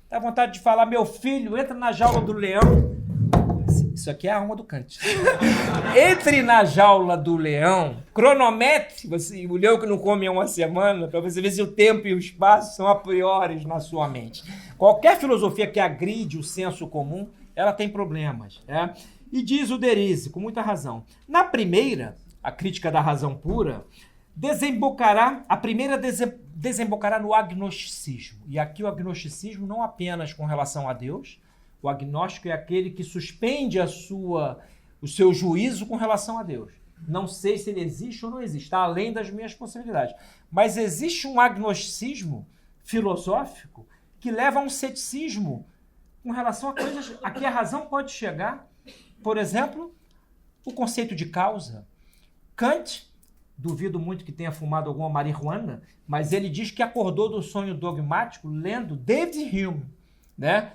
Dá vontade de falar, meu filho, entra na jaula do leão. Isso aqui é a alma do Kant. Entre na jaula do leão, cronometre, o leão que não come há uma semana, para você ver se o tempo e o espaço são a priori na sua mente. Qualquer filosofia que agride o senso comum, ela tem problemas. E diz o Derrisse, com muita razão, na primeira, a crítica da razão pura, a primeira desembocará no agnosticismo. E aqui o agnosticismo não apenas com relação a Deus. O agnóstico é aquele que suspende o seu juízo com relação a Deus. Não sei se ele existe ou não existe, está além das minhas possibilidades. Mas existe um agnosticismo filosófico que leva a um ceticismo com relação a coisas a que a razão pode chegar. Por exemplo, o conceito de causa. Kant, duvido muito que tenha fumado alguma marihuana, mas ele diz que acordou do sonho dogmático lendo David Hume,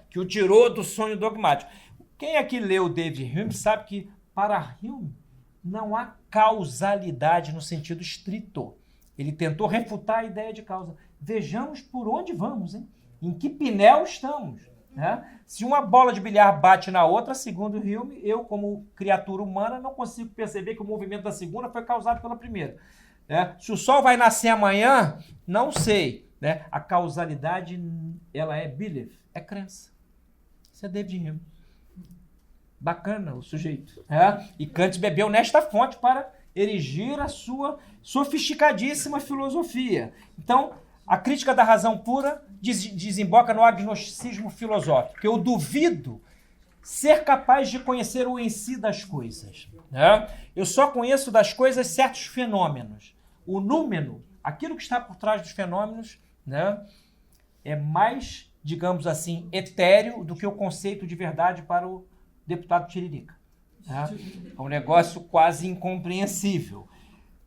que o tirou do sonho dogmático. Quem aqui leu David Hume sabe que para Hume não há causalidade no sentido estrito. Ele tentou refutar a ideia de causa. Vejamos por onde vamos, hein? Em que pinel estamos? Né? Se uma bola de bilhar bate na outra, segundo Hume, eu, como criatura humana, não consigo perceber que o movimento da segunda foi causado pela primeira. Né? Se o sol vai nascer amanhã, não sei. Né? A causalidade, ela é belief, é crença. Isso é David Hume. Bacana o sujeito. E Kant bebeu nesta fonte para erigir a sua sofisticadíssima filosofia. Então, a crítica da razão pura desemboca no agnosticismo filosófico. Eu duvido ser capaz de conhecer o em si das coisas. Né? Eu só conheço das coisas certos fenômenos. O númeno, aquilo que está por trás dos fenômenos, né, é mais, digamos assim, etéreo do que o conceito de verdade para o deputado Tiririca. Né? É um negócio quase incompreensível.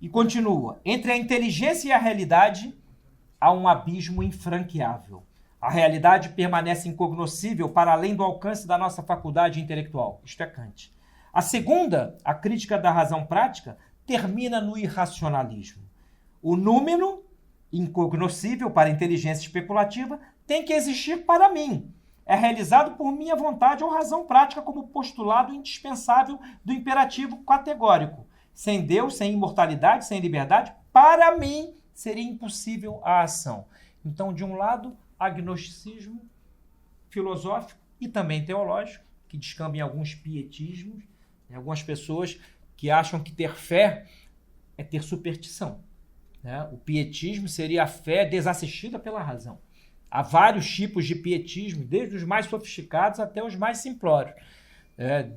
E continua. Entre a inteligência e a realidade, há um abismo infranqueável. A realidade permanece incognoscível para além do alcance da nossa faculdade intelectual. Isto é Kant. A segunda, a crítica da razão prática, termina no irracionalismo. O número, incognoscível para a inteligência especulativa, tem que existir para mim. É realizado por minha vontade ou razão prática como postulado indispensável do imperativo categórico. Sem Deus, sem imortalidade, sem liberdade, para mim seria impossível a ação. Então, de um lado, agnosticismo filosófico e também teológico, que descamba em alguns pietismos, em algumas pessoas que acham que ter fé é ter superstição. Né? O pietismo seria a fé desassistida pela razão. Há vários tipos de pietismo, desde os mais sofisticados até os mais simplórios.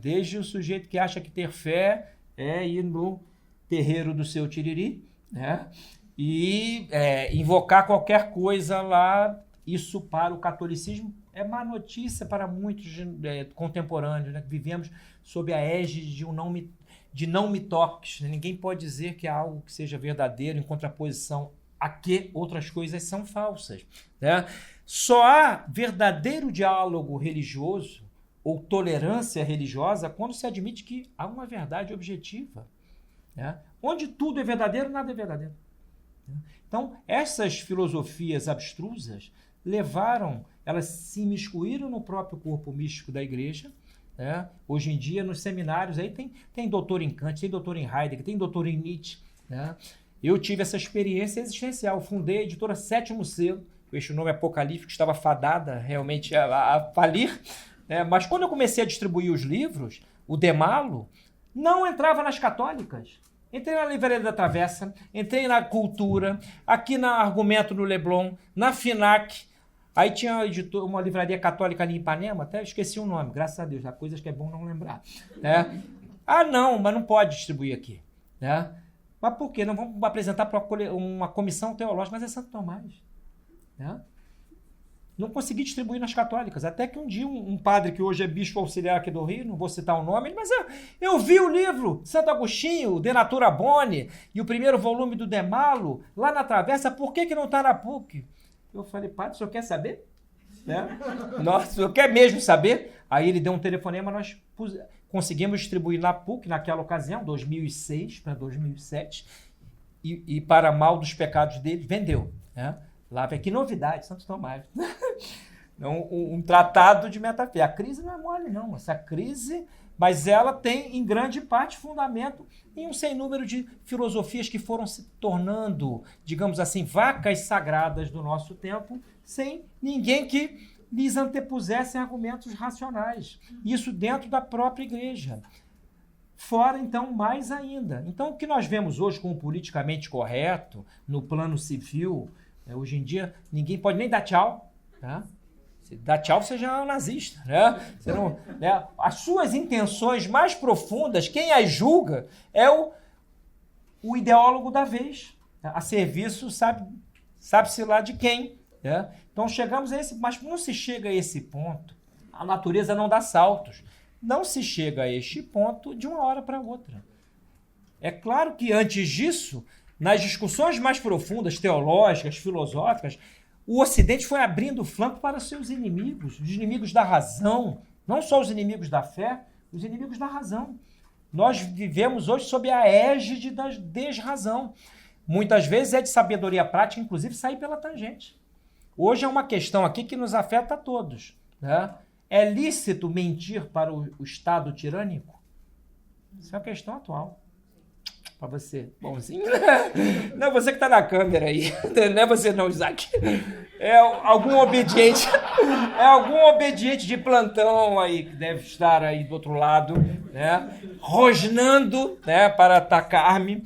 Desde o sujeito que acha que ter fé é ir no terreiro do seu tiriri, né? E invocar qualquer coisa lá. Isso para o catolicismo é má notícia para muitos contemporâneos, né? Vivemos sob a égide de não me toques. Ninguém pode dizer que há algo que seja verdadeiro em contraposição a que outras coisas são falsas. Né? Só há verdadeiro diálogo religioso ou tolerância religiosa quando se admite que há uma verdade objetiva. Né? Onde tudo é verdadeiro, nada é verdadeiro. Então, essas filosofias abstrusas elas se imiscuíram no próprio corpo místico da igreja. Né? Hoje em dia, nos seminários, aí tem doutor em Kant, tem doutor em Heidegger, tem doutor em Nietzsche. Né? Eu tive essa experiência existencial. Fundei a editora Sétimo Selo, com este nome apocalíptico, estava fadada realmente a falir. Né? Mas quando eu comecei a distribuir os livros, o Demalo não entrava nas católicas. Entrei na Livraria da Travessa, entrei na Cultura, aqui na Argumento no Leblon, na FINAC. Aí tinha uma livraria católica ali em Ipanema, até esqueci o nome, graças a Deus, há coisas que é bom não lembrar. Né? Não, mas não pode distribuir aqui. Né? Mas por quê? Não vamos apresentar para uma comissão teológica, mas é Santo Tomás. Né? Não consegui distribuir nas católicas. Até que um dia um padre que hoje é bispo auxiliar aqui do Rio, não vou citar o nome, mas eu vi o livro Santo Agostinho, De Natura Boni, e o primeiro volume do Demalo, lá na Travessa, por que não está na PUC? Eu falei, padre, o senhor quer saber? Né? Nossa, o senhor quer mesmo saber? Aí ele deu um telefonema, nós conseguimos distribuir na PUC, naquela ocasião, 2006 para 2007, e para mal dos pecados dele, vendeu. Né? Lá, que novidade, Santo Tomás. Um tratado de metafé. A crise não é mole, não. Essa crise, mas ela tem, em grande parte, fundamento em um sem número de filosofias que foram se tornando, digamos assim, vacas sagradas do nosso tempo, sem ninguém que lhes antepusesse argumentos racionais. Isso dentro da própria igreja. Fora, então, mais ainda. Então, o que nós vemos hoje como politicamente correto, no plano civil, hoje em dia, ninguém pode nem dar tchau. Tá? Se dá tchau, você já é um nazista. Né? Você não, né? As suas intenções mais profundas, quem as julga é o ideólogo da vez. Tá? A serviço sabe-se lá de quem. Né? Então chegamos a esse... Mas não se chega a esse ponto. A natureza não dá saltos. Não se chega a este ponto de uma hora para outra. É claro que antes disso, nas discussões mais profundas, teológicas, filosóficas, o Ocidente foi abrindo o flanco para seus inimigos, os inimigos da razão, não só os inimigos da fé, os inimigos da razão. Nós vivemos hoje sob a égide da desrazão. Muitas vezes é de sabedoria prática, inclusive, sair pela tangente. Hoje é uma questão aqui que nos afeta a todos. né? É lícito mentir para o Estado tirânico? Isso é uma questão atual. Para você, bonzinho. Não é você que está na câmera aí. Não é você não, Isaac. É algum obediente. É algum obediente de plantão aí que deve estar aí do outro lado, né? Rosnando, né? Para atacar-me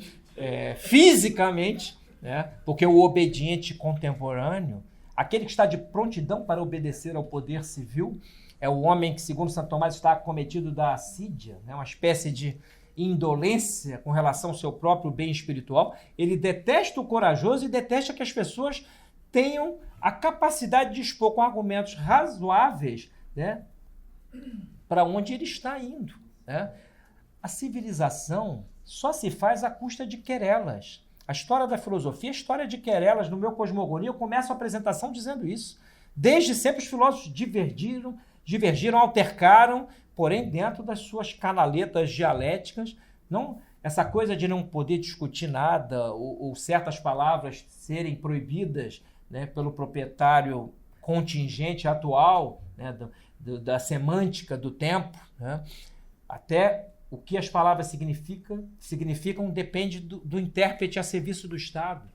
fisicamente, né? Porque o obediente contemporâneo, aquele que está de prontidão para obedecer ao poder civil, é o homem que, segundo Santo Tomás, está acometido da assídia, né? Uma espécie de indolência com relação ao seu próprio bem espiritual. Ele detesta o corajoso e detesta que as pessoas tenham a capacidade de expor com argumentos razoáveis, né, para onde ele está indo, né? A civilização só se faz à custa de querelas. A história da filosofia é história de querelas. No meu Cosmogonia, eu começo a apresentação dizendo isso. Desde sempre os filósofos divergiram, altercaram, porém dentro das suas canaletas dialéticas. Não, essa coisa de não poder discutir nada ou certas palavras serem proibidas, né, pelo proprietário contingente atual, né, da semântica do tempo, né, até o que as palavras significam depende do intérprete a serviço do Estado.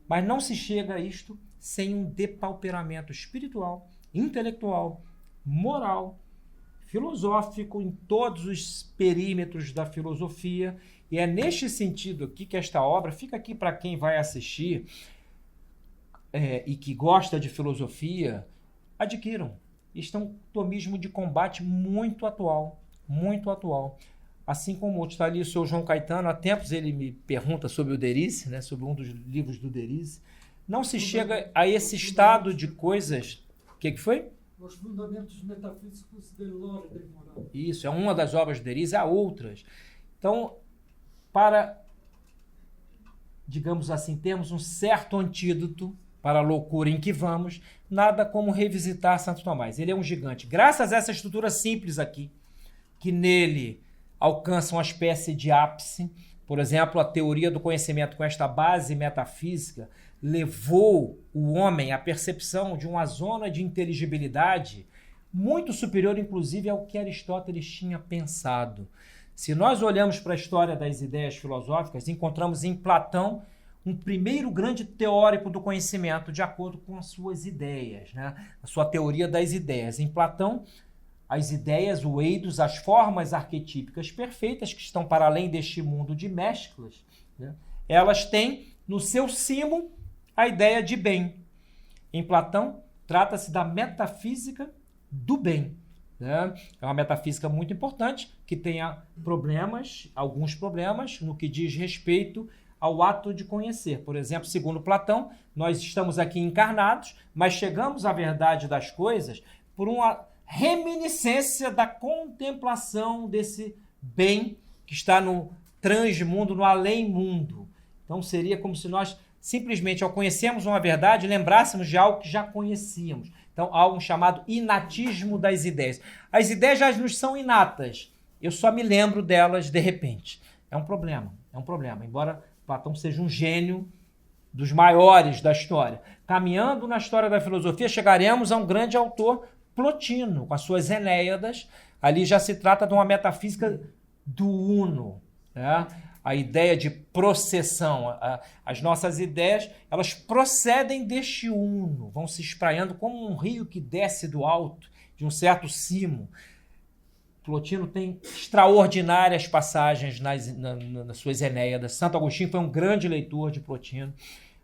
Mas não se chega a isto sem um depauperamento espiritual, intelectual, moral, filosófico em todos os perímetros da filosofia. E é neste sentido aqui que esta obra fica aqui para quem vai assistir e que gosta de filosofia, adquiram. Este é um tomismo de combate muito atual, muito atual. Assim como outro, está ali o seu João Caetano, há tempos ele me pergunta sobre o Derisse, né, sobre um dos livros do Derisse. Não se chega a esse estado de coisas... O que foi? Os fundamentos metafísicos de l'ordem moral. Isso, é uma das obras do Derisse, há outras. Então, para, digamos assim, termos um certo antídoto para a loucura em que vamos, nada como revisitar Santo Tomás. Ele é um gigante. Graças a essa estrutura simples aqui, que nele alcança uma espécie de ápice, por exemplo, a teoria do conhecimento com esta base metafísica levou o homem à percepção de uma zona de inteligibilidade muito superior, inclusive, ao que Aristóteles tinha pensado. Se nós olhamos para a história das ideias filosóficas, encontramos em Platão um primeiro grande teórico do conhecimento, de acordo com as suas ideias, né? A sua teoria das ideias. Em Platão, as ideias, o eidos, as formas arquetípicas perfeitas que estão para além deste mundo de mesclas, né? Elas têm no seu cimo a ideia de bem. Em Platão, trata-se da metafísica do bem, né? É uma metafísica muito importante que tem alguns problemas no que diz respeito ao ato de conhecer. Por exemplo, segundo Platão, nós estamos aqui encarnados, mas chegamos à verdade das coisas por uma reminiscência da contemplação desse bem que está no transmundo, no além-mundo. Então seria como se nós simplesmente, ao conhecermos uma verdade, lembrássemos de algo que já conhecíamos. Então, algo chamado inatismo das ideias. As ideias já nos são inatas, eu só me lembro delas de repente. É um problema. Embora Platão seja um gênio dos maiores da história. Caminhando na história da filosofia, chegaremos a um grande autor, Plotino, com as suas Enéidas. Ali já se trata de uma metafísica do uno, né? A ideia de processão. As nossas ideias, elas procedem deste uno, vão se espraiando como um rio que desce do alto, de um certo cimo. Plotino tem extraordinárias passagens nas suas Enéidas. Santo Agostinho foi um grande leitor de Plotino,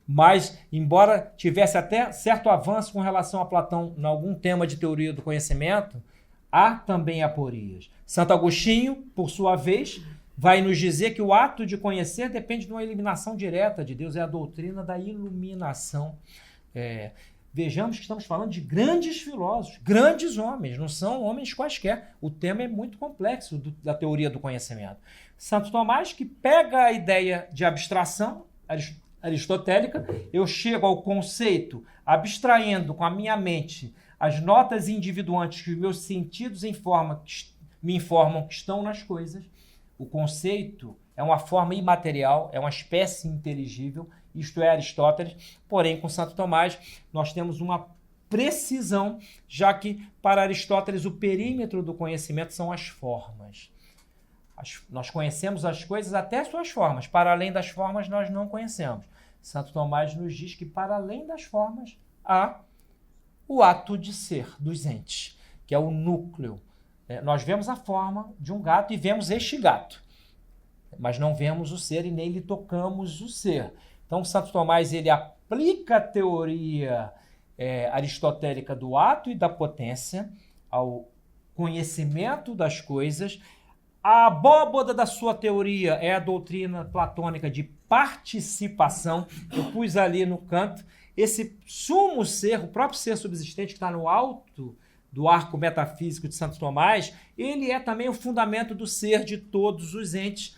mas, embora tivesse até certo avanço com relação a Platão em algum tema de teoria do conhecimento, há também aporias. Santo Agostinho, por sua vez, vai nos dizer que o ato de conhecer depende de uma eliminação direta de Deus, é a doutrina da iluminação. Vejamos que estamos falando de grandes filósofos, grandes homens, não são homens quaisquer. O tema é muito complexo da teoria do conhecimento. Santo Tomás, que pega a ideia de abstração aristotélica, eu chego ao conceito abstraindo com a minha mente as notas individuantes que os meus sentidos me informam que estão nas coisas. O conceito é uma forma imaterial, é uma espécie inteligível, isto é Aristóteles, porém com Santo Tomás nós temos uma precisão, já que, para Aristóteles, o perímetro do conhecimento são as formas. Nós conhecemos as coisas até suas formas. Para além das formas, nós não conhecemos. Santo Tomás nos diz que, para além das formas, há o ato de ser dos entes, que é o núcleo. Nós vemos a forma de um gato e vemos este gato, mas não vemos o ser e nem lhe tocamos o ser. Então, Santo Tomás ele aplica a teoria aristotélica do ato e da potência ao conhecimento das coisas. A abóboda da sua teoria é a doutrina platônica de participação. Eu pus ali no canto esse sumo ser, o próprio ser subsistente que está no alto do arco metafísico de Santo Tomás, ele é também o fundamento do ser de todos os entes,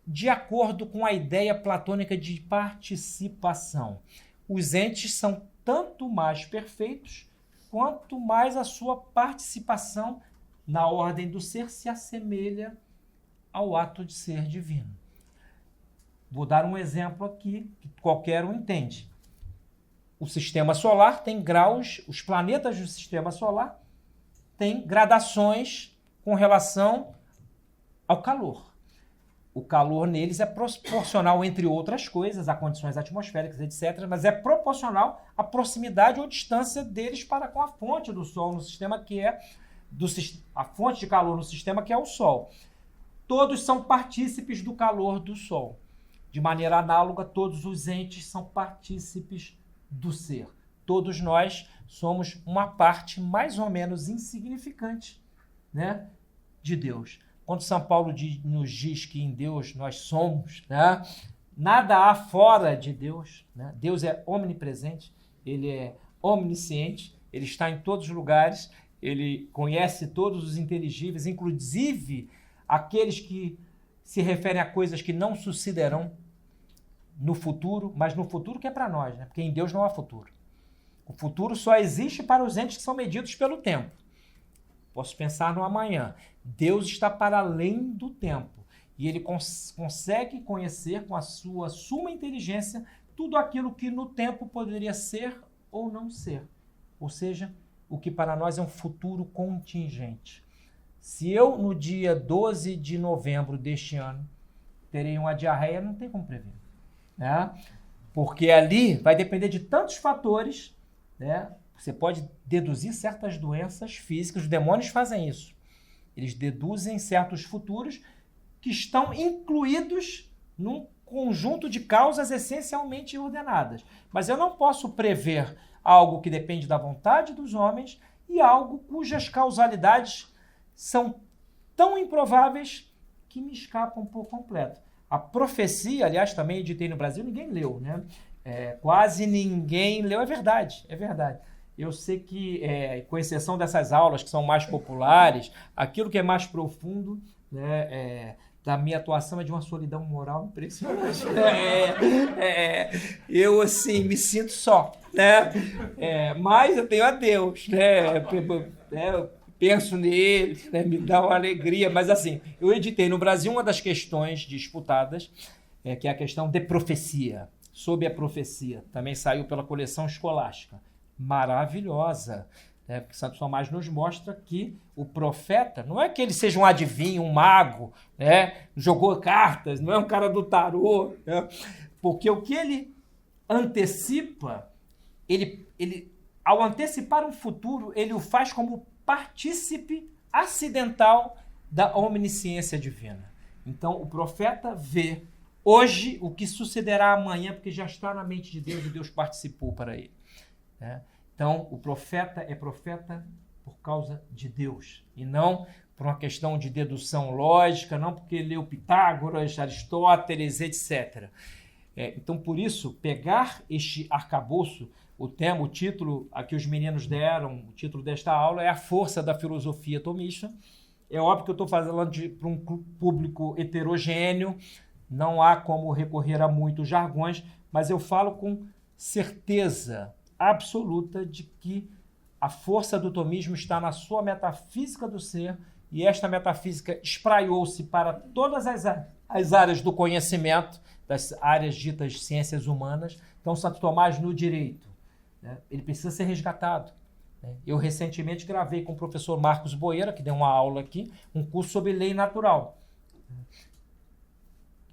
de acordo com a ideia platônica de participação. Os entes são tanto mais perfeitos quanto mais a sua participação na ordem do ser se assemelha ao ato de ser divino. Vou dar um exemplo aqui que qualquer um entende. O sistema solar tem graus, os planetas do sistema solar têm gradações com relação ao calor. O calor neles é proporcional, entre outras coisas, a condições atmosféricas, etc., mas é proporcional à proximidade ou distância deles para com a fonte do Sol no sistema, que é a fonte de calor no sistema, que é o Sol. Todos são partícipes do calor do Sol. De maneira análoga, todos os entes são partícipes do ser. Todos nós somos uma parte mais ou menos insignificante, né, de Deus. Quando São Paulo nos diz que em Deus nós somos, né, nada há fora de Deus, né? Deus é omnipresente, ele é omnisciente, ele está em todos os lugares, ele conhece todos os inteligíveis, inclusive aqueles que se referem a coisas que não sucederão no futuro, mas no futuro que é para nós, né? Porque em Deus não há futuro. O futuro só existe para os entes que são medidos pelo tempo. Posso pensar no amanhã. Deus está para além do tempo. E ele consegue conhecer com a sua suma inteligência tudo aquilo que no tempo poderia ser ou não ser. Ou seja, o que para nós é um futuro contingente. Se eu, no dia 12 de novembro deste ano, terei uma diarreia, não tem como prever. Né? Porque ali vai depender de tantos fatores, né? Você pode deduzir certas doenças físicas, os demônios fazem isso. Eles deduzem certos futuros que estão incluídos num conjunto de causas essencialmente ordenadas. Mas eu não posso prever algo que depende da vontade dos homens e algo cujas causalidades são tão improváveis que me escapam por completo. A profecia, aliás, também editei no Brasil, ninguém leu, né? Quase ninguém leu, é verdade. Eu sei que, com exceção dessas aulas que são mais populares, aquilo que é mais profundo, né, da minha atuação é de uma solidão moral impressionante. Eu, assim, me sinto só, né? Mas eu tenho a Deus, né? Eu penso nele, né? Me dá uma alegria. Mas, assim, eu editei no Brasil uma das questões disputadas, que é a questão de profecia, sob a profecia. Também saiu pela coleção escolástica. Maravilhosa, né? Porque Santo Tomás nos mostra que o profeta não é que ele seja um adivinho, um mago, né? Jogou cartas, não é um cara do tarô, né? Porque o que ele antecipa, ele ao antecipar um futuro, ele o faz como partícipe acidental da omnisciência divina. Então, o profeta vê hoje o que sucederá amanhã, porque já está na mente de Deus e Deus participou para ele. Então, o profeta é profeta por causa de Deus e não por uma questão de dedução lógica, não porque leu Pitágoras, Aristóteles, etc. Então, por isso, pegar este arcabouço, o título a que os meninos deram, o título desta aula é A Força da Filosofia Tomista. É óbvio que eu estou falando para um público heterogêneo, não há como recorrer a muitos jargões, mas eu falo com certeza absoluta de que a força do tomismo está na sua metafísica do ser, e esta metafísica espraiou-se para todas as áreas do conhecimento, das áreas ditas ciências humanas. Então, Santo Tomás no direito, né, ele precisa ser resgatado. Eu recentemente gravei com o professor Marcos Boeira, que deu uma aula aqui, um curso sobre lei natural.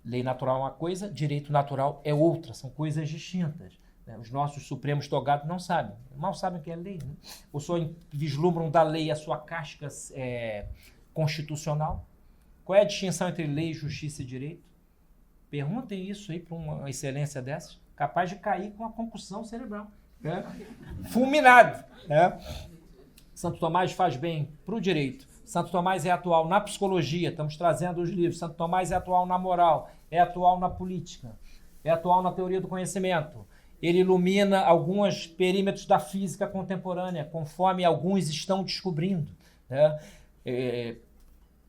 Lei natural é uma coisa, direito natural é outra, são coisas distintas. Os nossos supremos togados não sabem, mal sabem o que é lei. Né? Ou só vislumbram da lei a sua casca constitucional. Qual é a distinção entre lei, justiça e direito? Perguntem isso aí para uma excelência dessa, capaz de cair com a concussão cerebral. Fulminado. Santo Tomás faz bem para o direito. Santo Tomás é atual na psicologia, estamos trazendo os livros. Santo Tomás é atual na moral, é atual na política, é atual na teoria do conhecimento. Ele ilumina alguns perímetros da física contemporânea, conforme alguns estão descobrindo.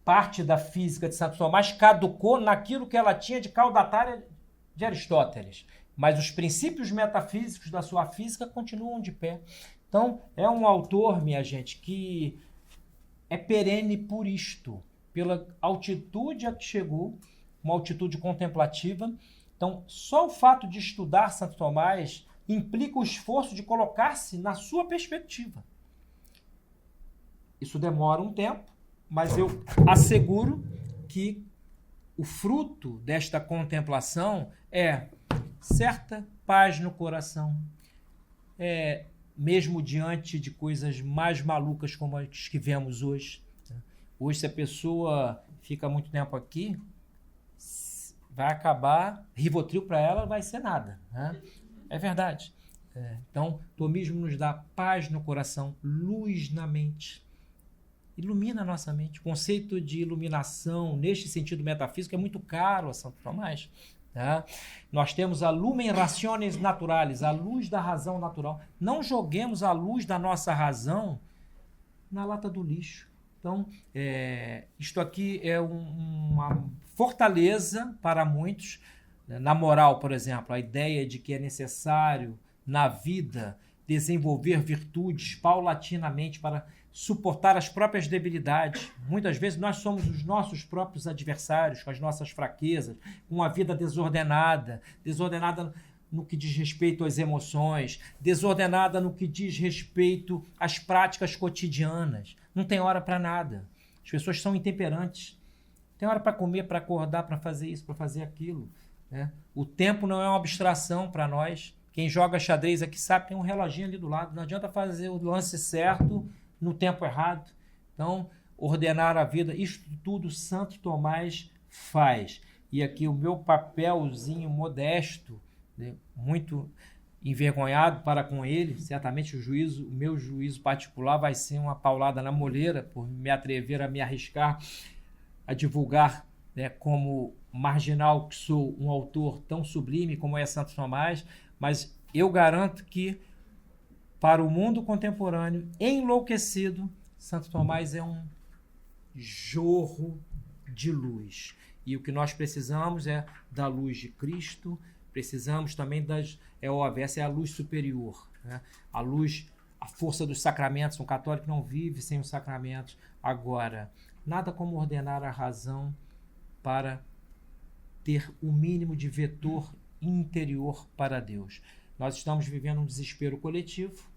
Parte da física de Santo Tomás caducou naquilo que ela tinha de caudatária de Aristóteles. Mas os princípios metafísicos da sua física continuam de pé. Então, é um autor, minha gente, que é perene por isto, pela altitude a que chegou, uma altitude contemplativa. Então, só o fato de estudar Santo Tomás implica o esforço de colocar-se na sua perspectiva. Isso demora um tempo, mas eu asseguro que o fruto desta contemplação é certa paz no coração, mesmo diante de coisas mais malucas como as que vemos hoje. Hoje, se a pessoa fica muito tempo aqui, vai acabar, Rivotril para ela vai ser nada. Né? É verdade. Então, o tomismo nos dá paz no coração, luz na mente. Ilumina a nossa mente. O conceito de iluminação, neste sentido metafísico, é muito caro a Santo Tomás. Tá? Nós temos a lumen rationis naturalis, a luz da razão natural. Não joguemos a luz da nossa razão na lata do lixo. Então, isto aqui é uma fortaleza para muitos. Na moral, por exemplo, a ideia de que é necessário, na vida, desenvolver virtudes paulatinamente para suportar as próprias debilidades. Muitas vezes nós somos os nossos próprios adversários, com as nossas fraquezas, com uma vida desordenada no que diz respeito às emoções, desordenada no que diz respeito às práticas cotidianas. Não tem hora para nada. As pessoas são intemperantes. Tem hora para comer, para acordar, para fazer isso, para fazer aquilo. Né? O tempo não é uma abstração para nós. Quem joga xadrez aqui sabe, tem um reloginho ali do lado. Não adianta fazer o lance certo no tempo errado. Então, ordenar a vida, isto tudo Santo Tomás faz. E aqui o meu papelzinho modesto, né, muito envergonhado para com ele, certamente o meu juízo particular vai ser uma paulada na moleira por me atrever a me arriscar a divulgar, né, como marginal que sou, um autor tão sublime como é Santo Tomás, mas eu garanto que para o mundo contemporâneo enlouquecido, Santo Tomás é um jorro de luz. E o que nós precisamos é da luz de Cristo, precisamos também essa é a luz superior, né? A luz, a força dos sacramentos. Um católico não vive sem os sacramentos. Agora, nada como ordenar a razão para ter o mínimo de vetor interior para Deus. Nós estamos vivendo um desespero coletivo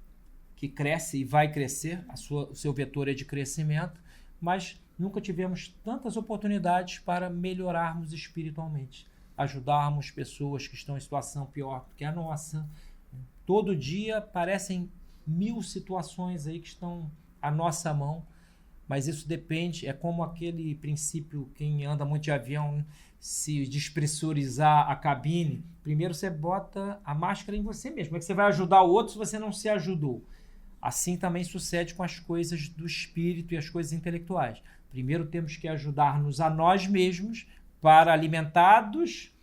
que cresce e vai crescer, o seu vetor é de crescimento, mas nunca tivemos tantas oportunidades para melhorarmos espiritualmente, ajudarmos pessoas que estão em situação pior que a nossa. Todo dia aparecem 1000 situações aí que estão à nossa mão, mas isso depende, é como aquele princípio, quem anda muito de avião, se despressurizar a cabine, primeiro você bota a máscara em você mesmo, é que você vai ajudar o outro se você não se ajudou. Assim também sucede com as coisas do espírito e as coisas intelectuais. Primeiro temos que ajudar-nos a nós mesmos para, alimentados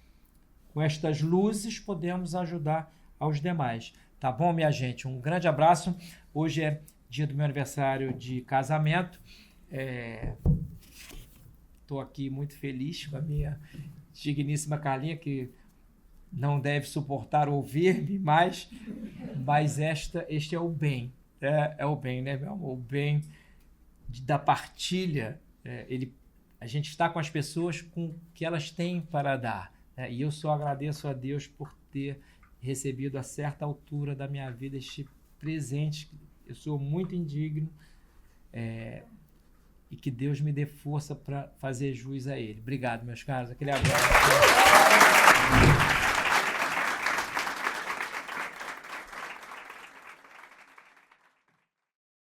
com estas luzes, podemos ajudar aos demais. Tá bom, minha gente? Um grande abraço. Hoje é dia do meu aniversário de casamento. Estou aqui muito feliz com a minha digníssima Carlinha, que não deve suportar ouvir-me mais, mas este é o bem. É o bem, né, meu amor? O bem da partilha. A gente está com as pessoas com o que elas têm para dar. E eu só agradeço a Deus por ter recebido a certa altura da minha vida este presente Eu sou muito indigno, e que Deus me dê força para fazer jus a ele. Obrigado, meus caros. Aquele abraço.